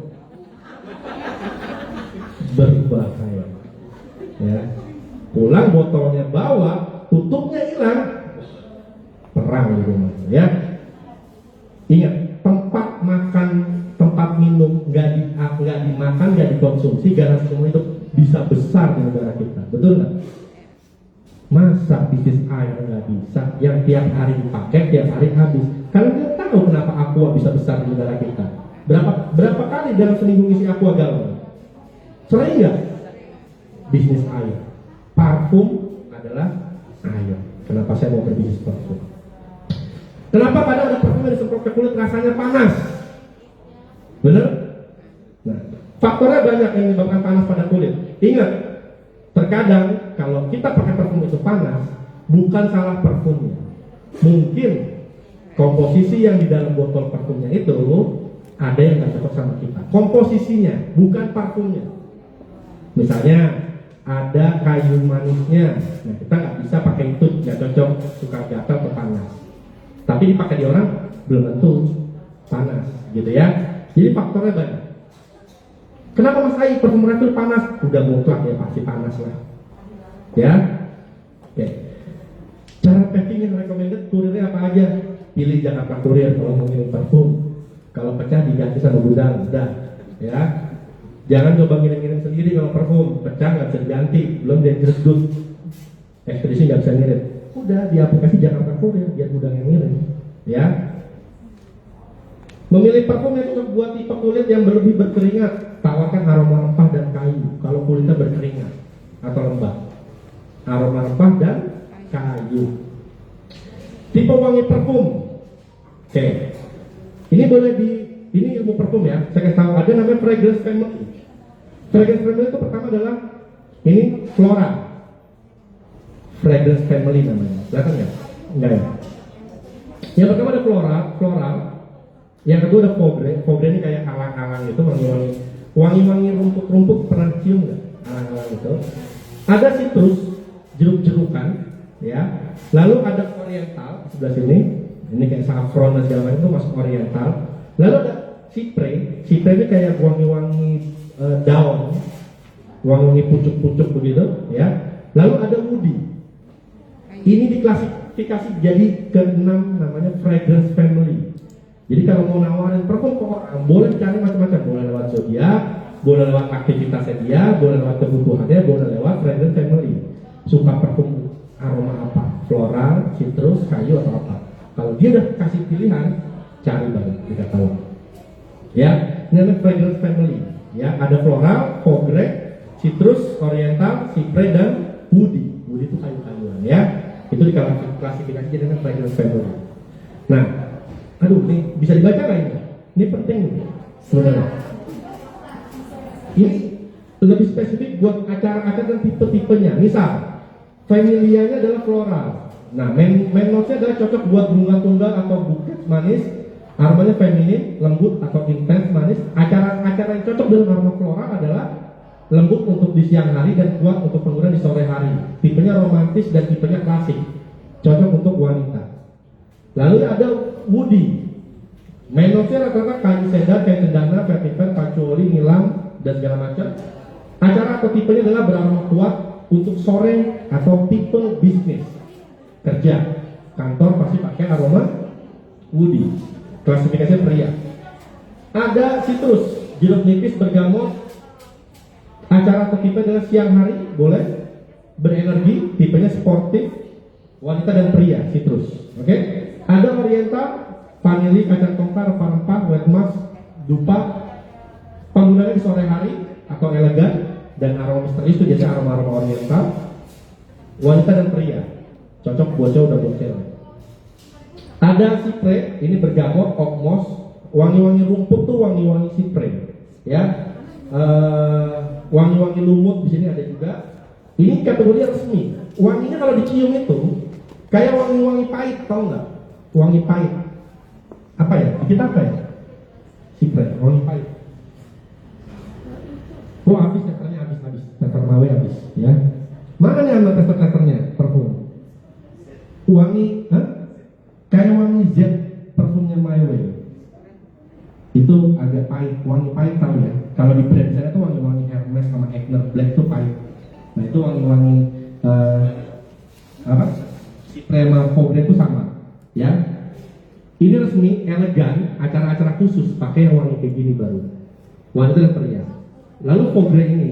Berbahaya, ya. Pulang botolnya bawa, tutupnya hilang, perang di rumah, ya. Ingat, tempat makan, tempat minum nggak dimakan, nggak dikonsumsi, garansi seumur hidup bisa besar di negara kita, betul nggak? Masa bisnis air nggak bisa, yang tiap hari dipakai, tiap hari habis. Kalian nggak tahu kenapa aqua bisa besar di negara kita? Berapa kali dalam seminggu isi aqua galon? Sering nggak? Bisnis air, parfum adalah air. Kenapa saya mau berbisnis parfum? Kenapa pada ada parfum yang disemprot ke kulit rasanya panas? Bener? Faktornya banyak yang menyebabkan panas pada kulit. Ingat, terkadang kalau kita pakai parfum itu panas, bukan salah parfumnya. Mungkin komposisi yang di dalam botol parfumnya itu ada yang nggak cocok sama kita. Komposisinya, bukan parfumnya. Misalnya ada kayu manisnya, nah kita nggak bisa pakai itu, nggak cocok, suka gatal atau panas. Tapi dipakai di orang belum tentu panas, gitu ya. Jadi faktornya banyak. Kenapa Mas Ai parfum Refill panas? Udah mutlak ya, pasti panas lah. Ya, oke. Cara packing yang recommended, kurirnya apa aja? Pilih Jakarta Kurir kalau mau ngirim parfum. Kalau pecah diganti sama gudang, udah. Ya, jangan coba ngirim-ngirim sendiri kalau parfum pecah nggak bisa diganti, belum dangerous goods. Ekspedisi nggak bisa ngirim. Udah di aplikasi Jakarta Kurir, biar gudang yang ngirim. Ya. Memilih parfum yang cocok buat tipe kulit yang berlebih berkeringat, tawarkan aroma rempah dan kayu. Kalau kulitnya berkeringat atau lembab, aroma rempah dan kayu. Tipe wangi parfum. Oke. Ini boleh ini ilmu parfum ya. Saya kasih tahu, ada namanya fragrance family. Fragrance family itu pertama adalah ini flora. Fragrance family namanya. Kelihatan nggak? Enggak ya. Yang pertama ada floral. Yang kedua ada fogre ini kayak alang-alang gitu, wangi-wangi rumput-rumput, pernah cium nggak? Alang-alang itu. Ada citrus, jeruk-jerukan, ya. Lalu ada oriental sebelah sini, ini kayak saffron dan segala macam itu masuk oriental. Lalu ada cypress ini kayak wangi-wangi daun, wangi-wangi pucuk-pucuk begitu, ya. Lalu ada woody. Ini diklasifikasi jadi ke-6 namanya fragrance family. Jadi kalau mau nawarin parfum ke orang, boleh cari macam-macam, boleh lewat zodiak, boleh lewat aktivitasnya dia, boleh lewat kebutuhannya, boleh lewat fragrance family. Suka parfum aroma apa? Floral, citrus, kayu atau apa? Kalau dia udah kasih pilihan, cari baru kita tahu. Ya, ini adalah fragrance family. Ya, ada floral, fogre, citrus, oriental, cypress dan woody. Woody itu kayu-kayuan ya. Itu diklasifikasi jadi fragrance family. Nah, aduh, ini bisa dibaca nggak ini? Ini penting sebenarnya. Ini lebih spesifik buat acara-acara dan tipe-tipenya. Misal, familianya adalah floral. Nah, main note-nya adalah cocok buat bunga tunggal atau buket manis. Aromanya feminin, lembut atau intens manis. Acara-acara yang cocok dalam aroma floral adalah lembut untuk di siang hari dan kuat untuk penggunaan di sore hari. Tipenya romantis dan tipenya klasik. Cocok untuk wanita. Lalu ada woody. Main note-nya rata-rata kayu cedar, kayu cendana, vetiver, patchouli, nilam dan segala macam. Acara atau tipenya adalah beraroma kuat untuk sore atau tipe bisnis. Kerja, kantor pasti pakai aroma woody. Klasifikasinya pria. Ada citrus, jeruk nipis, bergamot. Acara atau tipe adalah siang hari, boleh. Berenergi, tipenya sportif, wanita dan pria, citrus. Oke? Ada oriental, vanili, kacang tongkar, rempah-rempah, white musk, dupa. Penggunaannya di sore hari atau elegan dan aroma misterius itu biasanya aroma-aroma oriental. Wanita dan pria, cocok buat cowok dan buat cewek. Ada cypress, ini bergamot, okmos, wangi-wangi rumput tuh wangi-wangi cypress, ya. Wangi-wangi lumut di sini ada juga. Ini kategori resmi. Wanginya kalau dicium itu kayak wangi-wangi pahit, tau nggak? Wangi pahit. Apa ya? Kita apa ya? Cypress, wangi pahit. Oh habis testernya, habis. Tester mawe habis, ya. Mana nih anak testernya? Parfum. Wangi, kayak wangi Z parfumnya Mawe. Itu agak pahit, wangi pahit tahu ya. Kalau di brand saya itu wangi-wangi Hermes sama Egner Black itu pahit. Nah itu wangi-wangi Suprema Fogre itu sama, ya. Ini resmi, elegan, acara-acara khusus pakai yang wangi kayak gini baru. Wanita dan pria. Lalu Fogre ini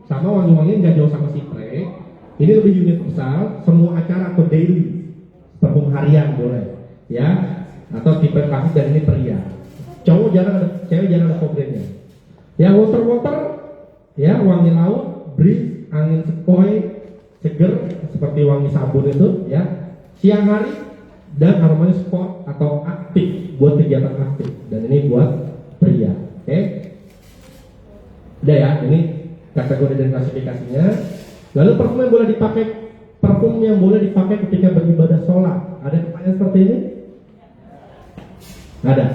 sama wangi-wangi nggak jauh sama Cypress. Ini lebih universal, semua acara atau daily, parfum harian boleh, ya. Atau tipe klasik dan ini pria. Cowok jarang ada, cewek jarang ada Fogre-nya. Ya water, ya wangi laut, breeze, angin sepoi, seger seperti wangi sabun itu, ya. Siang hari dan aromanya sport atau aktif buat kegiatan aktif dan ini buat pria, oke? Udah ya, ini kategori dan klasifikasinya. Lalu parfum yang boleh dipakai ketika beribadah sholat. Ada pertanyaan seperti ini? Ada.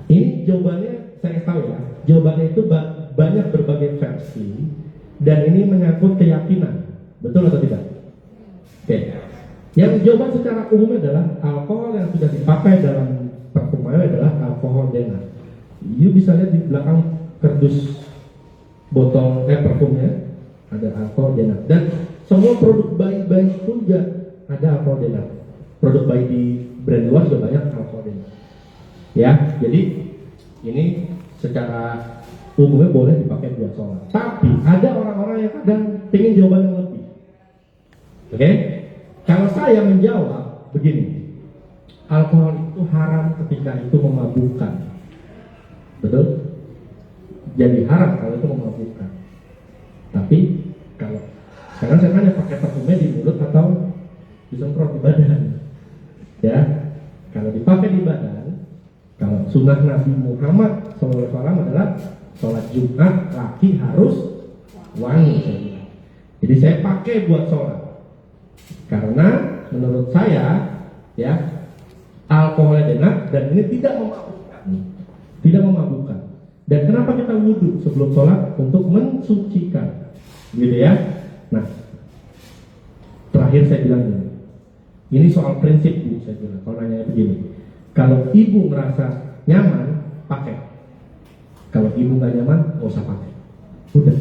Ini jawabannya saya tahu ya. Jawabannya itu banyak berbagai versi dan ini menyangkut keyakinan. Betul atau tidak? Oke. Yang jawaban secara umum adalah alkohol yang sudah dipakai dalam parfum adalah alkohol denat. You bisa lihat di belakang kardus botol parfumnya ada alkohol denat, dan semua produk bayi pun juga ada alkohol denat. Produk bayi di brand luar juga banyak alkohol denat. Ya, jadi ini secara umumnya boleh dipakai buat sholat. Tapi ada orang-orang yang kadang ingin jawaban yang lebih. Oke? Kalau saya menjawab begini, alkohol itu haram ketika itu memabukkan. Betul? Jadi haram kalau itu memabukkan. Tapi kalau sekarang saya tanya, pakai parfumnya di mulut atau disemprot di badan? Ya, kalau dipakai di badan, kalau sunnah Nabi Muhammad SAW adalah sholat Jumat laki harus wangi. Jadi saya pakai buat sholat karena menurut saya ya alkoholnya denat dan ini tidak memabukkan. Dan kenapa kita wudhu sebelum sholat? Untuk mensucikan, gitu ya. Nah, terakhir saya bilang ini soal prinsip Bu, saya bilang. Kalau nanya begini, kalau ibu merasa nyaman, pakai. Kalau ibu nggak nyaman, nggak usah pakai. Udah,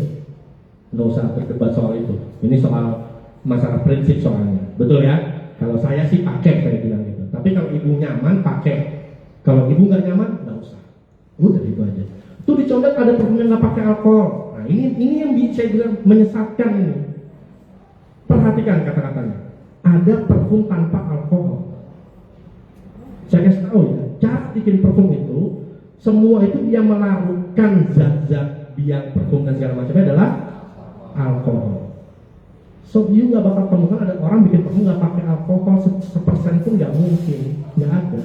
nggak usah berdebat soal itu. Ini soal masalah prinsip soalnya, betul ya? Kalau saya sih pakai, saya bilang gitu. Tapi kalau ibu nyaman, pakai. Kalau ibu nggak nyaman, nggak usah. Udah itu aja. Tuh dicondet ada parfum yang nggak pakai alkohol. Nah ini yang saya bilang menyesatkan ini. Perhatikan kata-katanya. Ada parfum tanpa alkohol. Saya kasih tahu ya, cara bikin parfum itu semua itu dia melarutkan zat-zat biang parfum dan segala macamnya adalah alkohol. So you nggak bakal temukan ada orang bikin parfum nggak pakai alkohol sepersen pun nggak mungkin, nggak ada.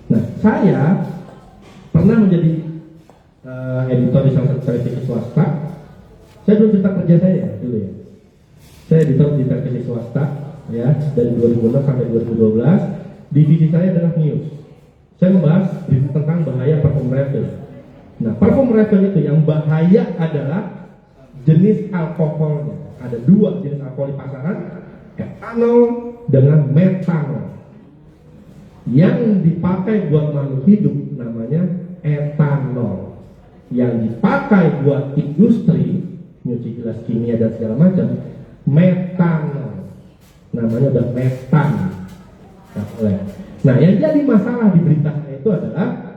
Nah saya pernah menjadi editor di salah satu televisi swasta. Saya belum cerita kerja saya dulu ya. Saya editor di televisi swasta ya dari 2006 sampai 2012. Divisi saya adalah news. Saya membahas tentang bahaya parfum refill. Nah, parfum refill itu yang bahaya adalah jenis alkoholnya. Ada dua jenis alkohol di pasaran, etanol dengan metanol. Yang dipakai buat makhluk hidup namanya etanol. Yang dipakai buat industri, nyuci gelas kimia dan segala macam, metanol. Namanya udah metan. Nah, yang jadi masalah di berita itu adalah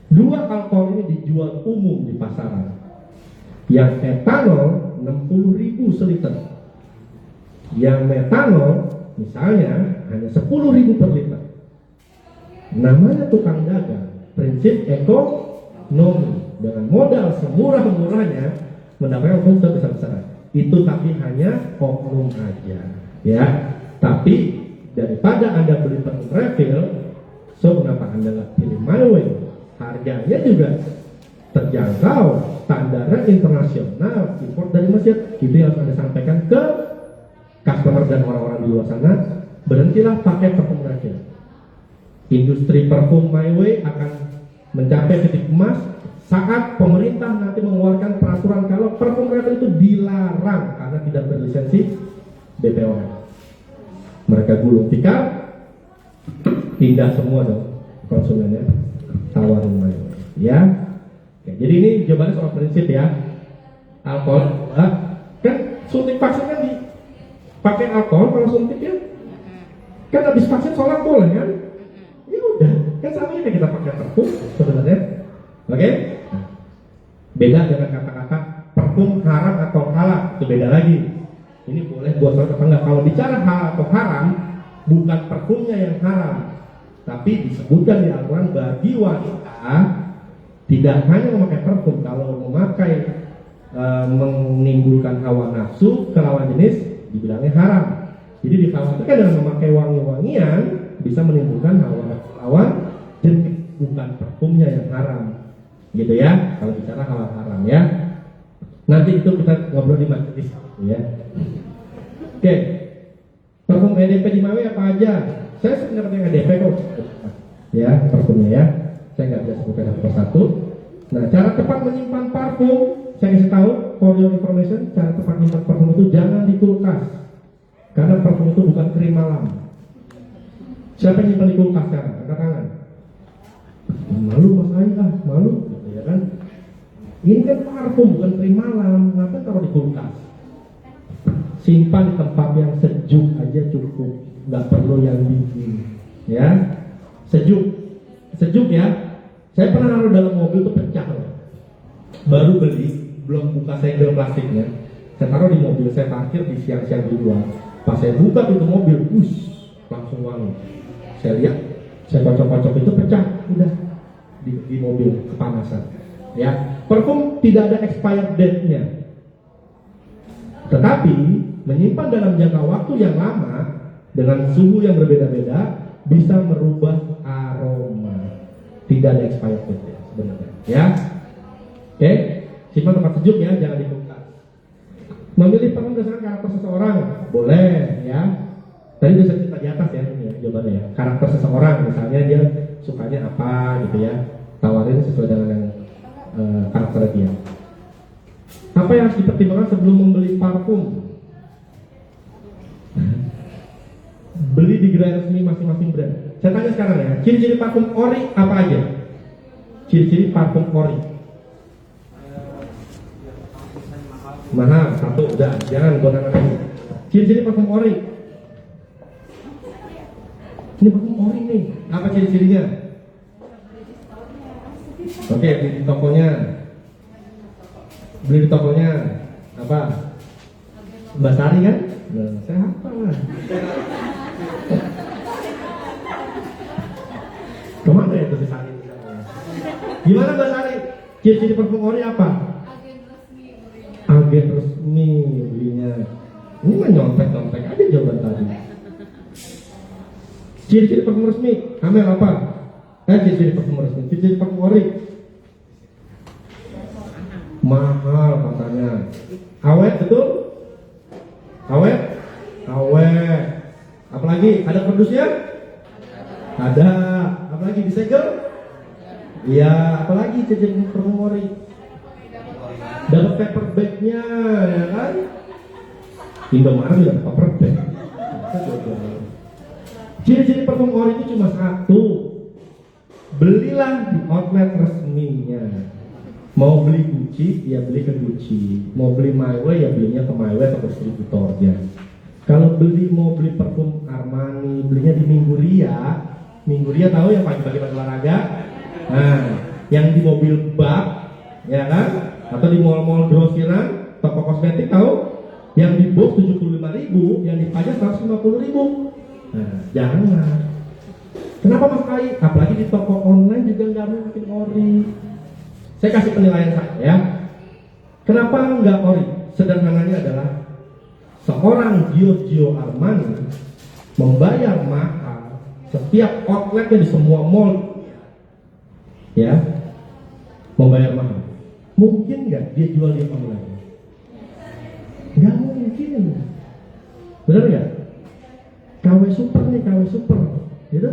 dua alkohol ini dijual umum di pasaran. Yang etanol 60.000 seliter. Yang metanol misalnya hanya 10.000 per liter. Namanya tukang dagang, prinsip ekonomi. Dengan modal semurah-murahnya mendapatkan untung sebesar-besaran. Itu tapi hanya oknum aja, ya. Tapi daripada Anda beli parfum refill, so kenapa Anda nggak pilih My Way? Harganya juga terjangkau, standarnya internasional, import dari Mesir. Itu yang harus Anda sampaikan ke customer dan orang-orang di luar sana. Berhentilah pakai parfum refill. Industri parfum My Way akan mencapai titik emas saat pemerintah nanti mengeluarkan peraturan kalau parfum refill itu dilarang karena tidak berlisensi BPOM. Mereka gulung tikar, pindah semua dong konsumennya, tawarin main. Ya. Oke, jadi ini jawabannya soal prinsip ya. Alkohol, kan suntik vaksin kan dipakai alkohol kalau suntik ya. Kan habis vaksin sholat boleh kan? Ya udah, kan sama kayak kita pakai parfum sebenarnya. Oke? Nah, beda dengan kata-kata parfum haram atau halal, itu beda lagi. Ini boleh buat sholat apa enggak? Kalau bicara halal atau haram, bukan parfumnya yang haram, tapi disebutkan di Al-Quran bagi wanita tidak hanya memakai parfum, kalau memakai menimbulkan hawa nafsu ke lawan jenis dibilangnya haram. Jadi dikhawatirkan dengan memakai wangi-wangian bisa menimbulkan hawa nafsu lawan jenis, bukan parfumnya yang haram. gitu ya, kalau bicara halal haram ya. Nanti itu kita ngobrol di majelis ya. Oke, parfum EDP di Mawe apa aja? Saya sebenarnya pakai EDP kok ya, parfumnya ya, saya nggak bisa sebutkan satu persatu. Nah, cara tepat menyimpan parfum, saya kasih tahu for your information, cara tepat menyimpan parfum itu jangan di kulkas, karena parfum itu bukan krim malam. Siapa yang nyimpan di kulkas sekarang? Angkat tangan. Malu Mas Aida, malu, gitu ya kan? Ini kan parfum bukan krim malam, ngapain taruh di kulkas? Simpan di tempat yang sejuk aja cukup, nggak perlu yang dingin, ya. Sejuk ya. Saya pernah naruh dalam mobil tuh pecah, baru beli, belum buka segel plastiknya. Saya taruh di mobil, saya parkir di siang-siang di luar. Pas saya buka pintu mobil, langsung wangi. Saya lihat, saya kocok-kocok itu pecah, udah di mobil kepanasan. Ya, parfum tidak ada expired date-nya. Tetapi menyimpan dalam jangka waktu yang lama dengan suhu yang berbeda-beda bisa merubah aroma. Tidak ada expired date sebenarnya. Ya, oke, simpan tempat sejuk ya, jangan di kulkas. Memilih parfum berdasarkan karakter seseorang boleh ya. Tadi udah saya cerita di atas ya, ini ya jawabannya ya. Karakter seseorang, misalnya dia sukanya apa gitu ya, tawarin sesuai dengan yang karakter dia. Apa yang harus dipertimbangkan sebelum membeli parfum? Beli di gerai resmi masing-masing brand. Saya tanya sekarang ya, ciri-ciri parfum ori apa aja? Ciri-ciri parfum ori. Mahal, satu, udah, jangan gonangan lagi. Ciri-ciri parfum ori. Ini parfum ori nih, apa ciri-cirinya? Oke, beli di tokonya. Beli di tokonya apa? Mbak Sari kan? Nah, saya hafal lah. Kemana ya tuh si Sari? Gimana Mbak Sari? Ciri-ciri parfum ori apa? Agen resmi belinya. Ini mah nyontek-nyontek aja jawaban tadi. Ciri-ciri parfum resmi, Amel apa? Ciri-ciri parfum resmi, ciri-ciri parfum ori. Mahal katanya. Awet betul? Awet? Awet. Apalagi ada kardusnya? Ada. Apalagi disegel? Iya. Apalagi ciri-ciri parfum ori? Dapat paper bag-nya, ya kan? Indomaret juga paper bag. Ciri-ciri parfum ori itu cuma satu. Belilah di outlet resminya. Mau beli Gucci, ya beli ke Gucci. Mau beli My Way, ya belinya ke My Way atau ke distributornya. Kalau mau beli parfum Armani, belinya di Mingguria. Mingguria tahu yang pagi-pagi olahraga? Nah, yang di mobil bak, ya kan? Atau di mall-mall grosiran, toko kosmetik tahu? Yang di box 75.000, yang di pajak 150.000. Nah, jangan. Kenapa Mas Kai? Apalagi di toko online juga nggak mungkin ori. Saya kasih penilaian saya ya. Kenapa nggak ori? Sederhananya adalah seorang Giorgio Armani membayar mahal setiap outletnya di semua mall, ya, membayar mahal. Mungkin nggak dia jual di online? Nggak mungkin. Benar nggak? KW Super nih, KW Super, gitu,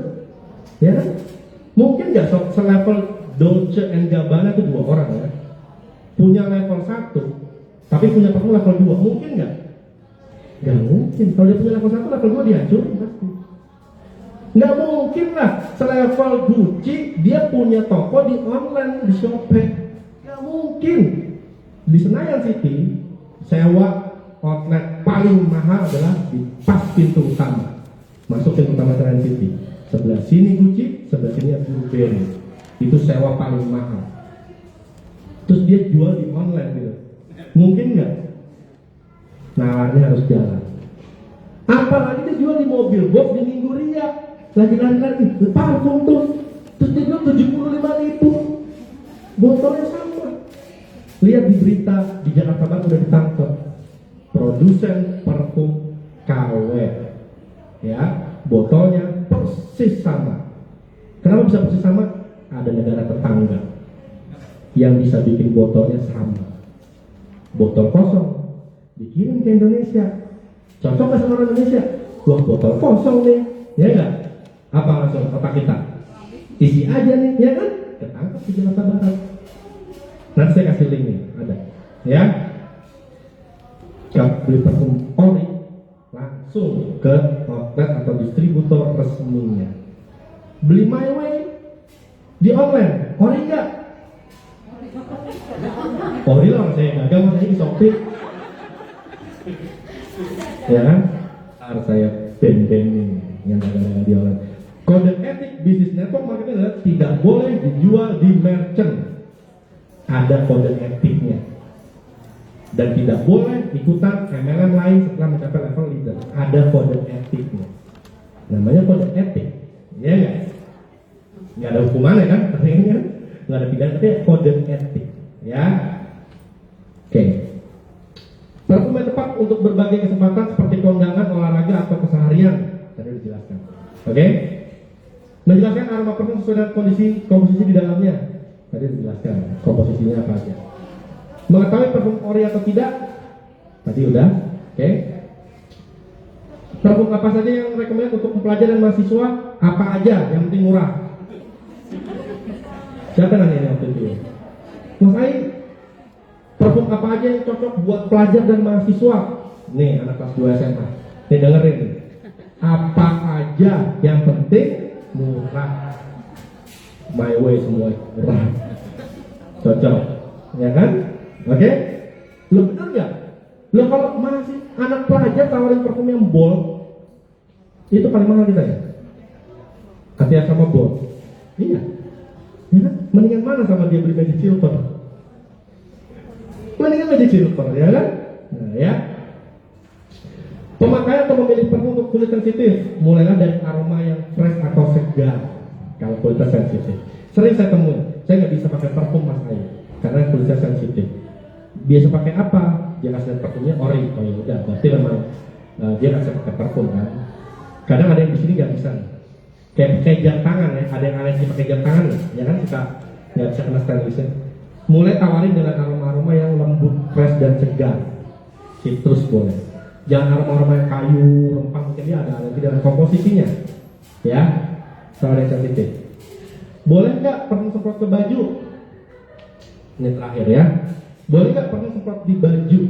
ya kan? Mungkin nggak selevel Dolce & Gabbana itu 2 orang ya, punya level 1, tapi punya parfum level 2, mungkin nggak? Nggak mungkin. Kalau dia punya level 1, level 2 dihancurin pasti. Nggak mungkin lah selevel Gucci dia punya toko di online, di Shopee. Nggak mungkin. Di Senayan City sewa outlet paling mahal adalah di pas pintu utama. Masuk pintu utama Senayan City. Sebelah sini Gucci, sebelah sini Burberry. Itu sewa paling mahal. Terus dia jual di online gitu. Mungkin nggak? Nalarnya harus jalan. Apalagi dia jual di mobil box di Mingguria. Lagi parfum tuh. Terus dia jual 75.000. Botolnya sama. Lihat di berita di Jakarta Barat udah ditangkap produsen parfum KW. Ya, botolnya persis sama. Kenapa bisa persis sama? Ada negara tetangga. yang bisa bikin botolnya sama. Botol kosong dikirim ke Indonesia, cocok nggak sama orang Indonesia? Wah, botol kosong nih, ya nggak? Apa langsung otak kita? Isi aja nih, ya kan? Ketangkap di Jakarta Barat. Nanti saya kasih link nih, ada, ya. Kalau beli parfum Ori, langsung ke outlet atau distributor resminya. Beli My Way di online, Ori enggak? Ori lah, saya gagal, saya di Shopee. Ya kan? Harus saya ben-benin yang dagang di online. Kode etik bisnis network marketing adalah tidak boleh dijual di merchant. Ada kode etiknya. Dan tidak boleh ikutan MLM lain setelah mencapai level leader. Ada kode etiknya. Namanya kode etik. Ya nggak? Nggak ada hukumannya kan? Artinya nggak ada pidana, tapi kode etik. Ya. Oke. Parfum yang tepat untuk berbagai kesempatan seperti kondangan, olahraga atau keseharian. Tadi dijelaskan. Oke. Menjelaskan aroma parfum sesuai dengan komposisi di dalamnya. Tadi dijelaskan komposisinya apa aja. Mengetahui parfum ori atau tidak? Tadi udah. Oke. Parfum apa saja yang rekomendasi untuk pelajar dan mahasiswa? Apa aja? Yang penting murah. Siapa nanya yang waktu itu? Mas Ai, parfum apa aja yang cocok buat pelajar dan mahasiswa? Nih, anak kelas 2 SMA. Nih dengerin. Apa aja yang penting murah. My Way semua murah. Cocok. Ya kan? Oke? Lo bener nggak? Lo kalau masih anak pelajar tawarin parfum yang bold, itu paling mahal kita ya? Hati-hati sama bold. Iya. Ya kan? Mendingan mana sama dia beli Magic Silver? Mendingan Magic Silver, ya kan? Nah, ya. Pemakaian atau memilih parfum untuk kulit sensitif, mulailah dari aroma yang fresh atau segar. Kalau kulitnya sensitif, sering saya temui, saya nggak bisa pakai parfum Mas Ai karena kulitnya sensitif. Biasa pakai apa? Dia kasih parfumnya ori. Oh ya udah, berarti memang dia nggak bisa pakai parfum kan? Kadang ada yang di sini nggak bisa. Kayak pakai jam tangan ya, ada yang alergi pakai jam tangan ya kan, suka nggak bisa kena stylisnya. Mulai tawarin dengan aroma-aroma yang lembut, fresh dan segar. Citrus boleh. Jangan aroma-aroma yang kayu, rempah, mungkin dia ada alergi dengan komposisinya. Ya, soal yang sensitif. Boleh nggak parfum semprot ke baju? Ini terakhir ya. Boleh nggak parfum semprot di baju?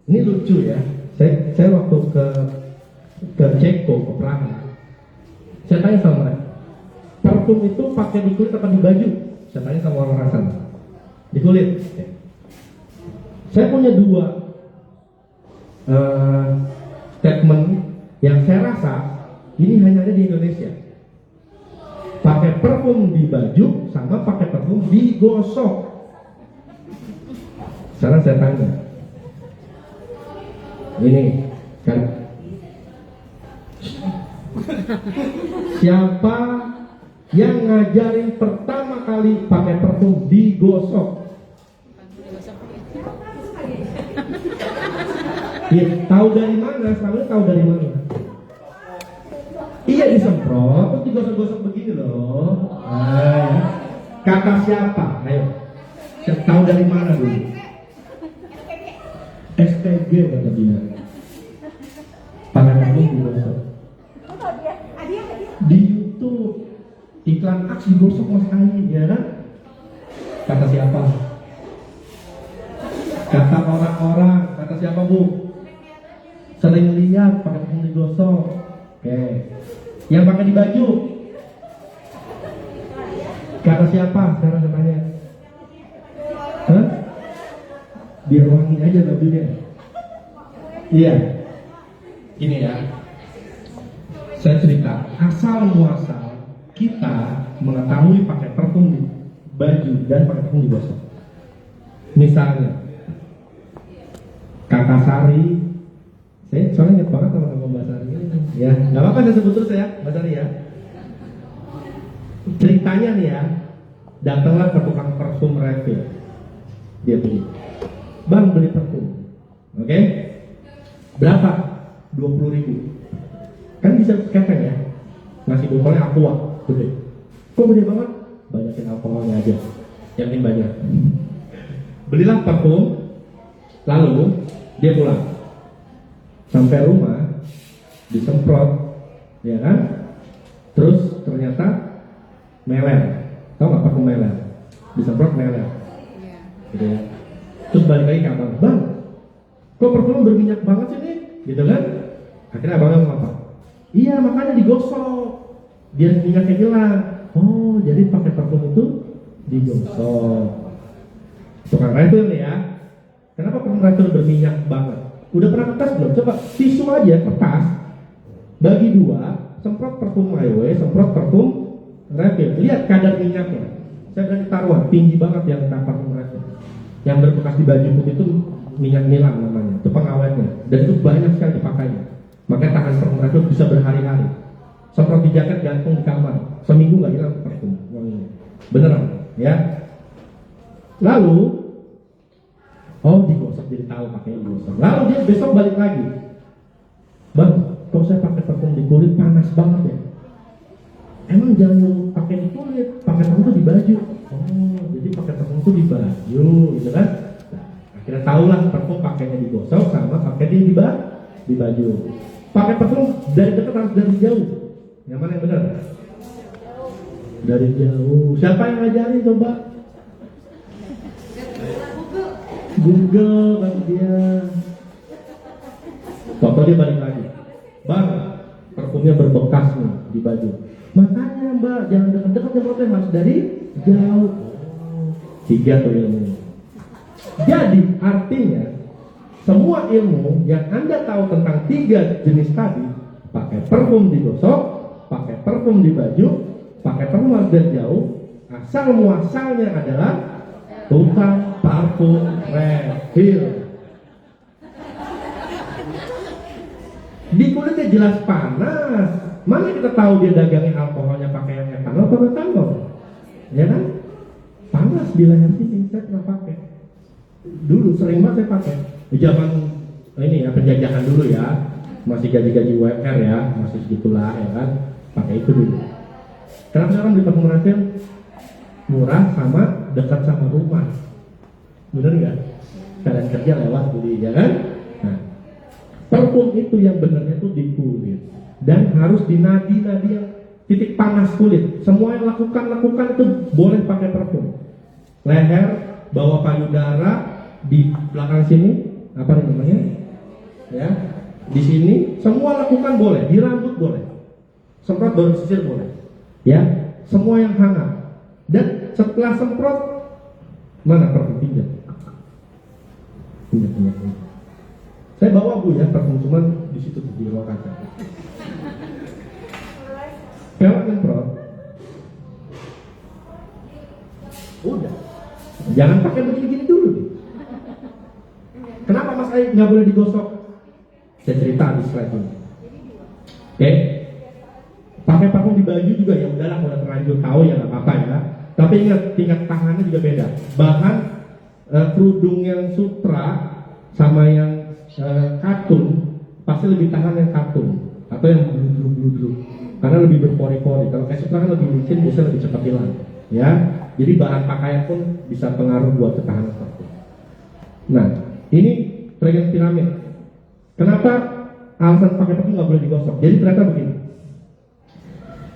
Ini lucu ya. Saya waktu ke Ceko, ke Praha, saya tanya sama mereka, parfum itu pakai di kulit apa di baju? Saya tanya sama orang-orang sana. Di kulit. Saya punya dua statement yang saya rasa ini hanya ada di Indonesia. Pakai parfum di baju sama pakai parfum digosok. Sekarang saya tanya, ini kan siapa yang ngajarin pertama kali pakai parfum digosok? Ya, tahu dari mana? Selalu tahu dari mana? Iya, disemprot, terus digosok-gosok begini loh. Kata siapa? Ayo, tahu dari mana dulu? STG kata dia. Pakai parfum digosok. Di YouTube iklan Aksi digosok Mas Ai, ya kan? Kata siapa? Kata orang-orang. Kata siapa Bu? Sering lihat pakai parfum digosok. Oke. Yang pakai di baju? Kata siapa? Sekarang saya tanya. Hah? Biar wangi aja bajunya. Iya. Ini ya. Saya cerita, asal muasal kita mengetahui pakai parfum di baju dan pakai parfum digosok. Misalnya, Kakak Sari, saya soalnya ingat banget sama Mbak Sari. Ya, nggak apa-apa saya sebut terus ya, Mbak Sari ya. Ceritanya nih ya, datanglah ke tukang parfum refill. Dia beli, Bang beli parfum, oke? Berapa? 20.000. Kan bisa kepeng ya, ngasih botolnya aqua, gede. Kok gede banget? Banyakin alkoholnya aja. Yang penting banyak. Belilah parfum, lalu dia pulang. Sampai rumah, disemprot, ya kan? Terus ternyata meler. Tahu nggak parfum meler? Disemprot meler. Iya. Gitu ya. Terus balik lagi ke abang, bang, kok parfum berminyak banget sih nih? Gitu kan? Akhirnya abangnya ngomong apa? Iya, makanya digosok biar minyaknya hilang. Oh, jadi pakai parfum itu digosok. Tukang refill nih ya. Kenapa parfum refill berminyak banget? Udah pernah tes belum? Coba tisu aja, kertas, bagi dua, semprot parfum My Way, semprot parfum refill. Lihat kadar minyaknya. Saya berani taruhan, tinggi banget yang parfum refill. Yang berbekas di baju putih itu minyak nilam namanya, itu pengawetnya. Dan itu banyak sekali dipakainya. Makanya tahan parfum refill bisa berhari-hari. Semprot di jaket, gantung di kamar, seminggu nggak hilang parfum wanginya. Beneran, ya. Lalu, oh digosok, jadi tahu pakainya digosok. Lalu dia besok balik lagi, bang, kalau saya pakai parfum di kulit panas banget ya. Emang jangan pakai di kulit, pakai parfum itu di baju. Oh, jadi pakai parfum itu di baju, gitu kan? Nah, akhirnya tahulah parfum pakainya digosok sama pakai di baju. Pakai parfum dari dekat harus dari jauh. Yang mana yang benar? Dari jauh. Siapa yang ngajarin coba? Google bagi dia. Foto dia balik lagi. Bang, parfumnya berbekas nih di baju. Makanya mbak, jangan dekat-dekat nyemprotnya, harus dari jauh. Tiga tuh ilmunya. Jadi artinya semua ilmu yang Anda tahu tentang tiga jenis tadi, pakai parfum digosok, pakai parfum di baju, pakai parfum harus dari jauh, asal muasalnya adalah tukang parfum refill. Di kulitnya jelas panas. Mana kita tahu dia dagangin alkoholnya pakai yang etanol atau metanol? Ya kan? Panas di leher sini, saya pernah pakai. Dulu sering banget saya pakai. Di zaman ini ya penjajahan dulu ya, masih gaji-gaji UMR ya, masih segitulah ya kan, pakai itu dulu. Kenapa sekarang beli parfum refill? Murah sama dekat sama rumah. Bener nggak? Kalian kerja lewat beli ya kan? Nah, parfum itu yang benernya tuh di kulit dan harus di nadi-nadi yang titik panas kulit. Semua yang lakukan itu boleh pakai parfum. Leher, bawah payudara, di belakang sini, apa nih namanya? Ya, di sini semua lakukan boleh. Di rambut boleh. Semprot baru sisir boleh. Ya, semua yang hangat. Dan setelah semprot, mana parfum pinjam? Pinjam. Saya bawa Bu ya parfum, cuman di situ di ruang kaca. Pelak semprot. Udah. Jangan pakai begini-gini dulu. Kenapa Mas Aik nggak boleh digosok? Saya cerita di slide ini. Oke. Pakai parfum di baju juga ya udahlah, udah terlanjur tahu ya nggak apa-apa ya. Tapi ingat tingkat tahannya juga beda. Bahan kerudung yang sutra sama yang katun pasti lebih tahan yang katun atau yang bludru karena lebih berpori-pori. Kalau kayak sutra kan lebih licin, biasanya lebih cepat hilang. Ya, jadi bahan pakaian pun bisa pengaruh buat ketahanan parfum. Nah, ini fragrance piramid. Kenapa alasan pakai parfum nggak boleh digosok? Jadi ternyata begini.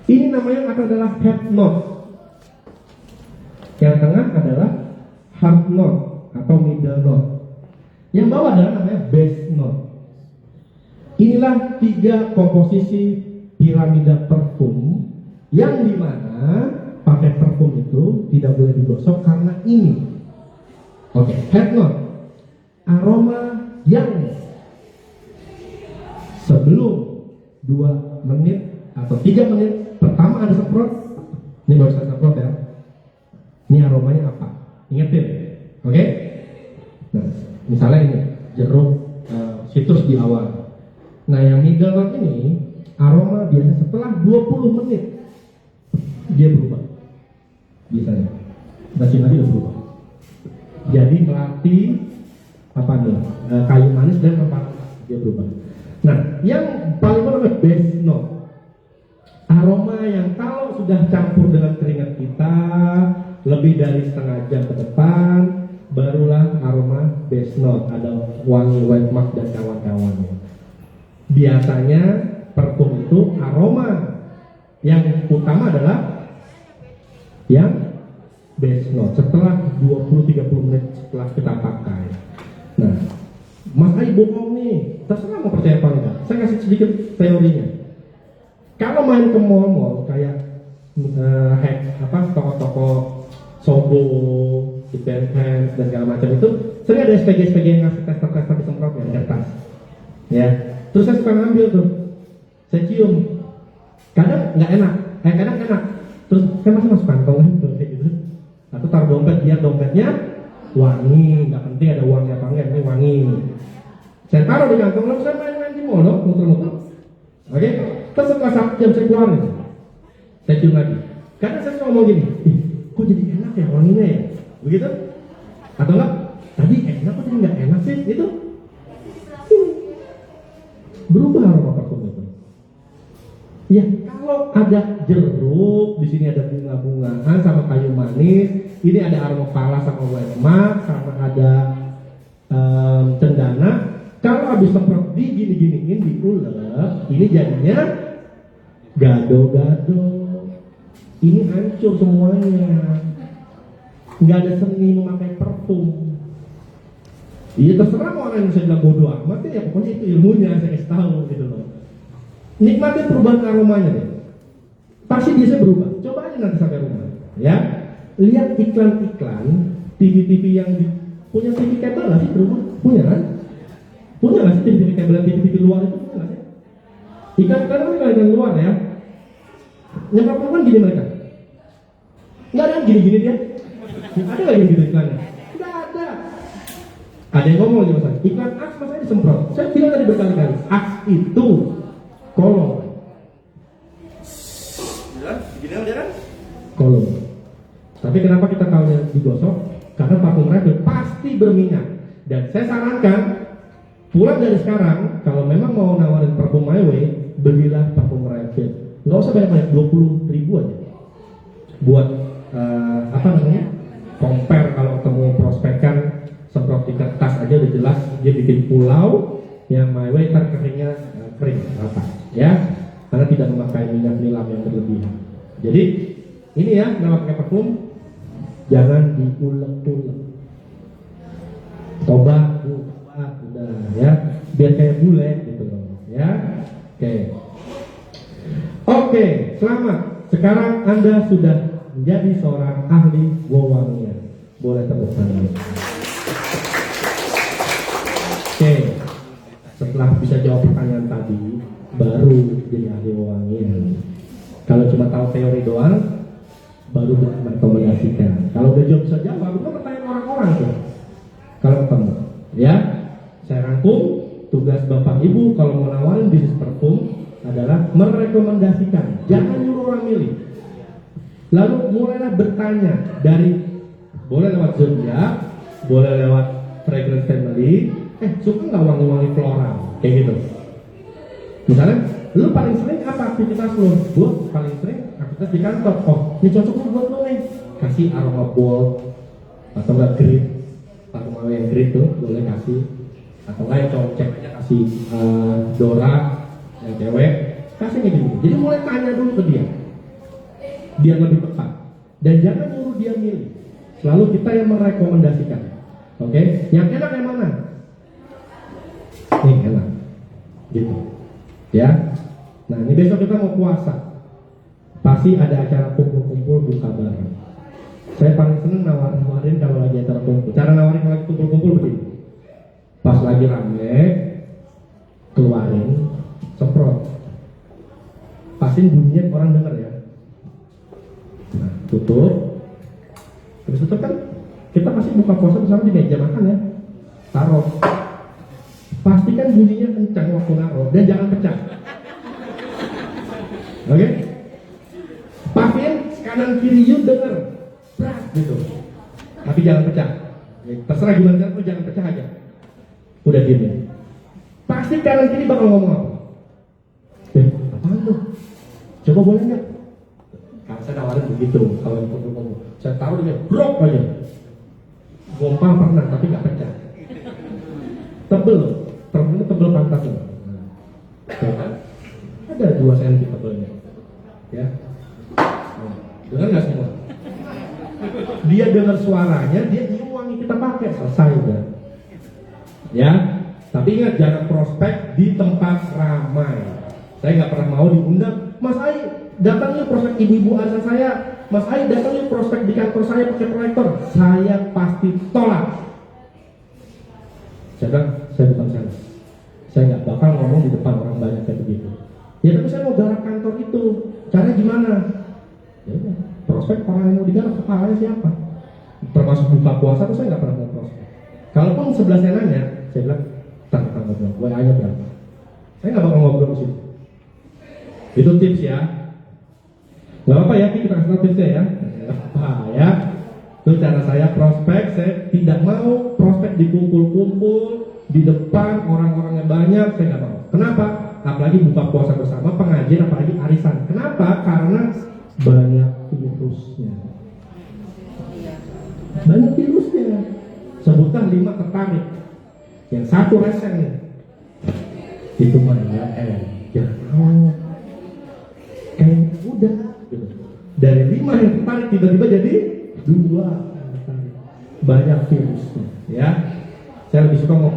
Ini namanya adalah head note. Yang tengah adalah heart note atau middle note. Yang bawah adalah namanya base note. Inilah tiga komposisi piramida parfum yang dimana pakai parfum itu tidak boleh digosok karena ini. Oke, head note. Aroma yang sebelum 2 menit atau 3 menit pertama ada semprot, ini baru saya semprot ya. Ini aromanya apa? Ingetin, oke? Nah, misalnya ini jeruk citrus di awal. Nah, yang middle note ini aroma biasa setelah 20 menit dia berubah. Biasanya, nanti udah berubah. Jadi melatih apa nih? Kayu manis dan rempah dia berubah. Nah, yang paling penting base note. Aroma yang kalau sudah campur dengan keringat kita, lebih dari setengah jam ke depan, barulah aroma base note, ada wangi white mark dan kawan-kawannya. Biasanya parfum itu aroma yang utama adalah yang base note setelah 20-30 menit setelah kita pakai. Nah, Mas Ai bohong nih, terserah mau percaya apa enggak. Saya kasih sedikit teorinya. Kalau main ke mall-mall kayak toko-toko Sogo, Benham dan segala macam itu, sering ada SPG yang ngasih tester disemprotnya di kertas. Ya, terus saya suka ngambil tuh, saya cium. Kadang nggak enak, kadang enak. Terus saya masuk kantong gitu, kayak gitu. Atau taruh dompet biar dompetnya wangi, nggak penting ada uangnya apa enggak, ini wangi. Saya taruh di kantong, lalu saya main-main di mall, muter-muter. Oke, terus setelah 1 jam saya keluarin, saya cium lagi. Kadang saya suka ngomong gini, ih, kok jadi enak ya wanginya ya, begitu? Atau enggak? Tadi enak, kok jadi nggak enak sih? Itu berubah aroma parfum itu. Ya, kalau ada jeruk, di sini ada bunga-bungaan sama kayu manis, ini ada aroma pala sama white mark, sama ada cendana. Kalau habis semprot digini-giniin, diulek, ini jadinya gado-gado. Ini hancur semuanya. Nggak ada seni memakai parfum. Iya terserah mau orang yang bisa bilang bodoh amat ya, pokoknya itu ilmunya saya kasih tahu gitu loh. Nikmatin perubahan aromanya deh. Pasti biasa berubah. Coba aja nanti sampai rumah, ya. Lihat iklan-iklan TV-TV yang punya TV kabel lah sih berubah, punya kan? Punya nggak sih TV kabel dan TV luar itu punya nggak sih? Iklan-iklan kan luar ya. Nyampe kan gini mereka. Nggak ada gini-gini dia. Ada nggak yang gitu iklannya? Nggak ada. Ada yang ngomong nih mas, iklan Axe mas saya disemprot. Saya bilang tadi berkali-kali, Axe itu kolong. Gini udah kan? Kolong. Tapi kenapa kita tahunya digosok? Karena parfum refill pasti berminyak. Dan saya sarankan pulang dari sekarang, kalau memang mau nawarin parfum My Way, belilah parfum refill. Nggak usah banyak-banyak, 20.000 aja. Buat compare kalau ketemu prospekan, semprot di kertas aja udah jelas dia bikin pulau. Yang My Way kan keringnya kering rata, ya, karena tidak memakai minyak nilam yang berlebihan. Jadi ini ya, nama pakai parfum jangan diulek-ulek. Tobat udah ya, biar kayak bule gitu loh, ya. Oke, selamat. Sekarang Anda sudah menjadi seorang ahli wewangian. Boleh tepuk tangan. Setelah bisa jawab pertanyaan tadi, baru jadi ahli wewangian. Kalau cuma tahu teori doang, baru merekomendasikan. Kalau udah bisa jawab, itu pertanyaan orang-orang tuh. Kalau ketemu, ya, saya rangkum tugas Bapak Ibu kalau mau nawarin bisnis parfum adalah merekomendasikan, jangan nyuruh orang milih. Lalu mulailah bertanya dari, boleh lewat Zodiac, boleh lewat Fragrance Family, suka nggak wangi-wangi floral, kayak gitu. Misalnya, lu paling sering apa aktivitas lu? Gua paling sering aktivitas di kantor. Oh, ini cocok buat lu nih. Kasih aroma bold atau enggak green, aroma yang green tuh boleh kasih. Atau enggak yang cowok cek aja kasih Dora yang cewek, kasih kayak gitu. Jadi mulai tanya dulu ke dia, biar lebih tepat. Dan jangan nyuruh dia milih. Selalu kita yang merekomendasikan. Oke? Yang enak yang mana? Ini enak. Gitu. Ya. Nah, ini besok kita mau puasa. Pasti ada acara kumpul-kumpul buka bareng. Saya paling seneng nawarin kalau lagi acara kumpul. Cara nawarin kalau lagi kumpul-kumpul begini. Pas lagi rame, keluarin, semprot. Pastiin bunyinya orang denger ya. Nah, tutup. Terus tutup kan kita pasti buka puasa bersama di meja makan ya. Taruh. Pastikan bunyinya kencang waktu naruh dan jangan pecah. Oke? Pastiin kanan kiri you denger. Berat gitu. Tapi jangan pecah. Ya, terserah gimana caranya, jangan pecah aja. Udah diem ya. Pasti kanan kiri bakal ngomong apa? Apaan tuh? Coba boleh nggak? Karena saya nawarin begitu. Kalau yang ngomong, saya taruh dia brok aja. Gompal pernah, tapi nggak pecah. Tebel pantasnya. Ada 2 cm tebelnya. Ya. Dengar nggak semua? Dia dengar suaranya, dia nyium wangi kita pakai, selesai udah. Ya, tapi ingat jangan prospek di tempat ramai. Saya nggak pernah mau diundang, Mas Ai datangnya prospek ibu-ibu azan saya, Mas Ai datangnya prospek di kantor saya pakai proyektor, saya pasti tolak. Saya bilang, saya bukan sales. Saya nggak bakal ngomong di depan orang banyak kayak begitu. Ya tapi saya mau garap kantor itu, caranya gimana? Ya udah, prospek orang yang mau digarap kepalanya siapa? Termasuk buka puasa tuh saya nggak pernah mau prospek. Kalaupun sebelah saya nanya, saya bilang, tentang ngobrol, WA-nya berapa? Saya nggak bakal ngobrol di situ. Itu tips ya. Nggak apa-apa ya, kita kasih tahu tipsnya ya. Nggak apa ya. Itu cara saya prospek. Saya tidak mau prospek dikumpul-kumpul di depan orang-orangnya banyak. Saya nggak mau. Kenapa? Apalagi buka puasa bersama, pengajian, apalagi arisan. Kenapa? Karena banyak virusnya. Banyak virusnya. Sebutkan 5 tertarik. Yang 1 resen nih. Itu mah ya, jangan mau. Kayak udah gitu. Dari 5 yang tertarik tiba-tiba jadi 2 tertarik. Banyak virusnya ya. Saya lebih suka mau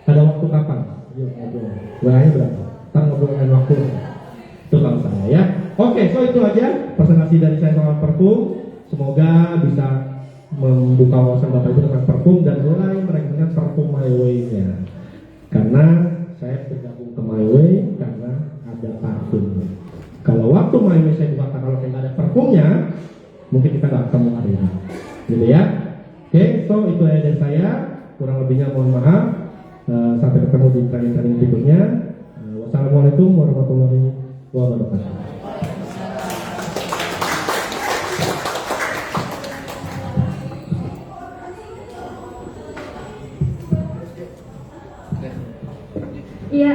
ada waktu kapan? Yuk ngobrol. WA-nya berapa? Ntar ngobrol dengan waktu. Itu kalau saya ya. Oke, so itu aja presentasi dari saya soal parfum. Semoga bisa membuka wawasan Bapak Ibu tentang parfum dan mulai merekomendasikan parfum My Way-nya. Karena saya bergabung ke My Way karena ada parfumnya. Kalau waktu My Way saya buka katalog yang ada parfumnya, mungkin kita nggak ketemu hari ini. Gitu ya. Oke, so itu aja dari saya. Kurang lebihnya mohon maaf. Sampai ketemu di training-training berikutnya. Wassalamualaikum warahmatullahi wabarakatuh. Iya,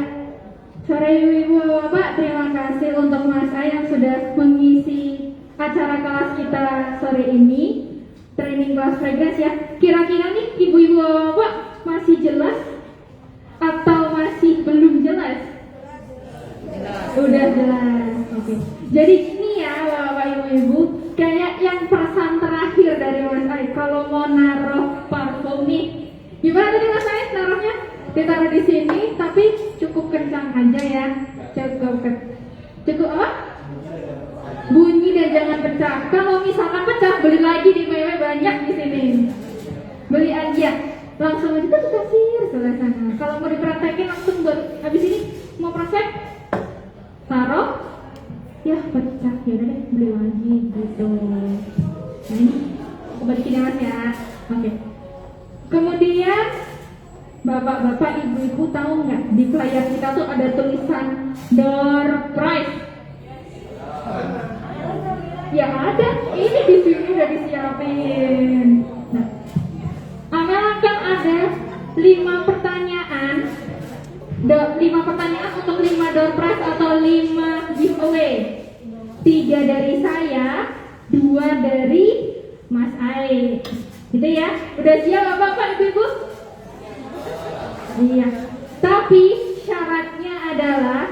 sore ibu-ibu bapak, terima kasih untuk Mas Ai yang sudah mengisi acara kelas kita sore ini, training kelas fragrance ya. Kira-kira nih ibu-ibu bapak masih jelas atau masih belum jelas? Udah jelas, oke. Jadi ini ya bapak ibu-ibu, kayak yang pesan terakhir dari Mas Ai, kalau mau naruh parfum nih, gimana tadi Mas Ai naruhnya? Ditaruh di sini, tapi cukup kencang aja ya. Cukup apa? Bunyi dan jangan pecah. Kalau misalkan pecah, beli lagi di MeWe banyak di sini. Beli aja, langsung aja tuh kasir sebelah sana. Kalau mau dipraktekin langsung habis ini mau praktek, taruh, ya pecah ya udah deh beli lagi gitu. Nah ini balikin ya Mas ya. Oke. Kemudian bapak-bapak, ibu-ibu tahu nggak di flyer kita tuh ada tulisan door prize? Ya ada, ini di sini udah disiapin. Nah, akan ada 5 pertanyaan, 5 pertanyaan untuk 5 door prize atau 5 giveaway. 3 dari saya, 2 dari Mas Ai. Gitu ya, udah siap bapak-bapak, ibu-ibu? Iya, tapi syaratnya adalah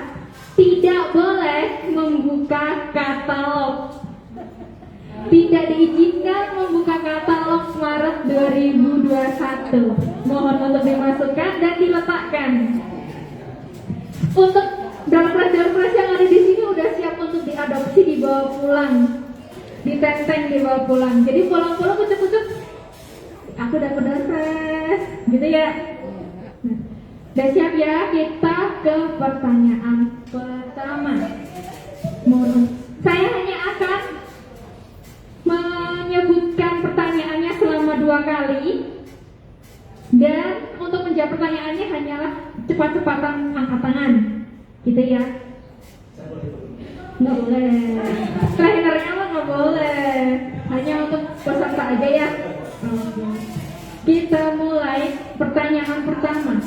tidak boleh membuka katalog. Tidak diizinkan membuka katalog Maret 2021. Mohon untuk dimasukkan dan diletakkan. Untuk door-prize yang ada di sini udah siap untuk diadopsi, dibawa pulang, ditenteng, dibawa pulang. Jadi pulang-pulang kucuk-kucuk, aku dapat door-prize, gitu ya. Udah siap ya, kita ke pertanyaan pertama. Saya hanya akan menyebutkan pertanyaannya selama 2 kali. Dan untuk menjawab pertanyaannya hanyalah cepat-cepatan angkat tangan. Gitu ya. Nggak boleh. Trainernya mah nggak boleh. Hanya untuk peserta aja ya. Oke. Kita mulai pertanyaan pertama.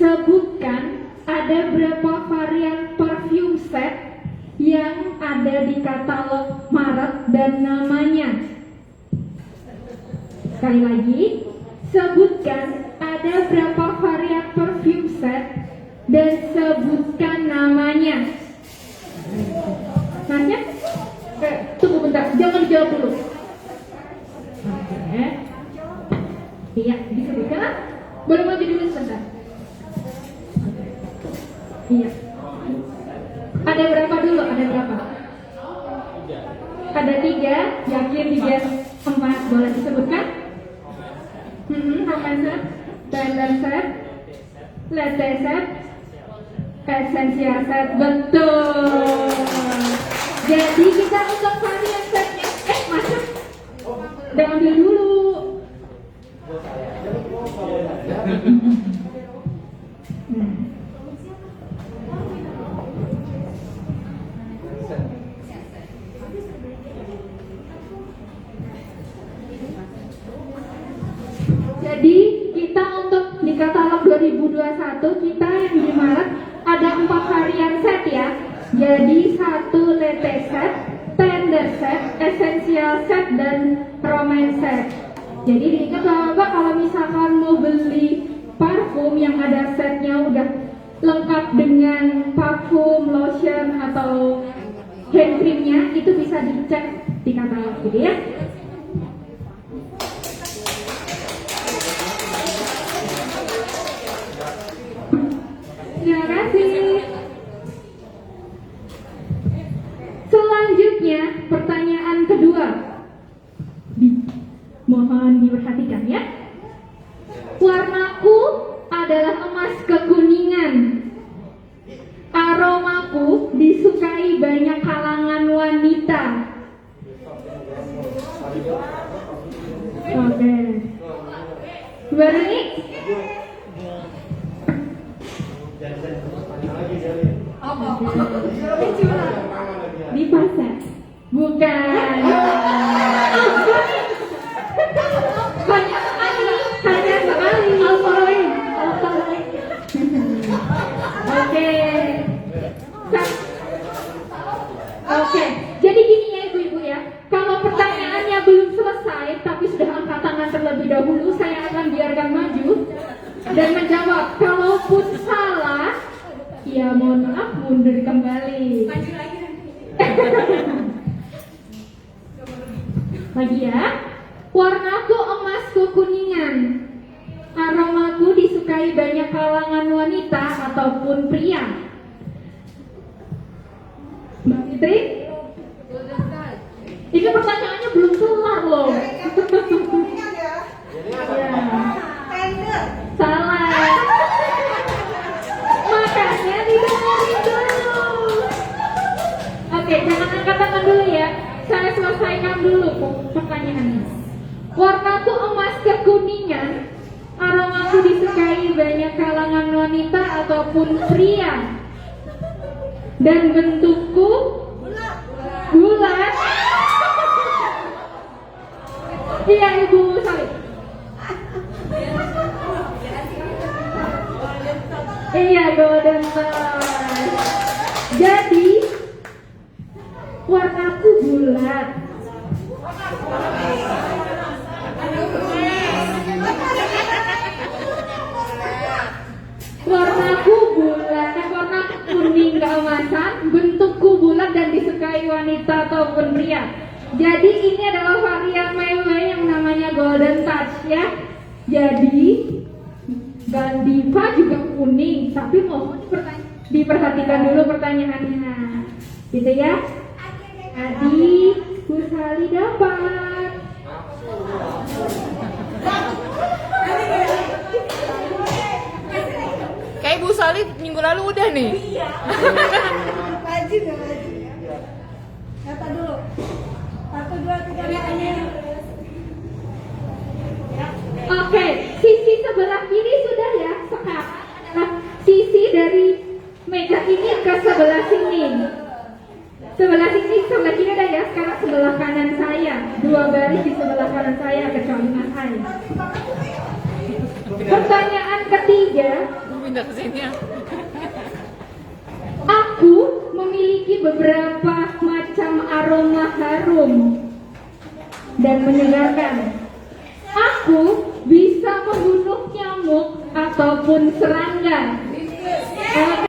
Sebutkan ada berapa varian perfume set yang ada di katalog Maret dan namanya. Sekali lagi, sebutkan ada berapa varian perfume set dan sebutkan namanya. Nanya? Tunggu bentar, jangan dijawab dulu. Oke. Iya, disebutkan. Boleh maju dulu sebentar. Iya. Ada berapa dulu? Ada berapa? Ada 3, yakin 3, 4, boleh disebutkan? Romancer, tender set, latte set, essential set, betul. Jadi kita untuk varian setnya, masuk. Udah ambil dulu. Jadi kita untuk di katalog 2021 kita yang di Maret ada 4 varian set ya. Jadi 1 latte set, tender set, essential set, dan romance set. Jadi diingat Bapak kalau misalkan mau beli parfum yang ada setnya udah lengkap dengan parfum, lotion atau hand creamnya itu bisa dicek di katalog gitu ya. Terima kasih. Selanjutnya pertanyaan kedua. Mohon diperhatikan ya. Warnaku adalah emas kekuningan. Aromaku disukai banyak kalangan wanita. Oke. Berani? Di pasar? Bukan. Banyak sekali, hanya sekali. Alfaloin. Oke. Jadi gini ya ibu-ibu ya. Kalau pertanyaannya belum selesai, tapi sudah angkat tangan terlebih dahulu, saya akan biarkan maju dan menjawab. Kalaupun salah, ya mohon maaf mundur kembali. Maju lagi nanti. Lagi ya. Warnaku emas kekuningan. Aromaku disukai banyak kalangan wanita ataupun pria. Mbak Fitri? Ini pertanyaannya belum kelar loh. Ya. Salah. Makanya didengarin dulu. Oke, jangan angkat tangan dulu ya. Saya selesaikan dulu pertanyaannya. Warnaku emas kekuningan. Aromaku disukai banyak kalangan wanita ataupun pria. Dan bentukku bulat. Iya Ibu Salih. Iya golden touch. Jadi warnaku bulat. Warnaku bulat, warna kuning keemasan, bentukku bulat dan disukai wanita ataupun pria. Jadi ini adalah varian Mewe yang namanya golden touch ya. Jadi Gandiva juga kuning, tapi mohon diperhatikan dulu pertanyaannya, gitu ya. Adi, Bu Sali dapat. Kayak Bu Sali minggu lalu udah nih. Rajin ya, rajin. Kata dulu. 1, 2, 3, 4. Oke, sisi sebelah kiri sudah ya. Sekarang sisi dari meja ini ke sebelah sini. Sebelah sini, sebelah kiri udah ya. Sekarang sebelah kanan saya. 2 baris di sebelah kanan saya kecuali Mas Hai. Pertanyaan ketiga. Pindah ke sini ya. Aku memiliki beberapa macam macam aroma harum dan menyegarkan. Aku bisa membunuh nyamuk ataupun serangga.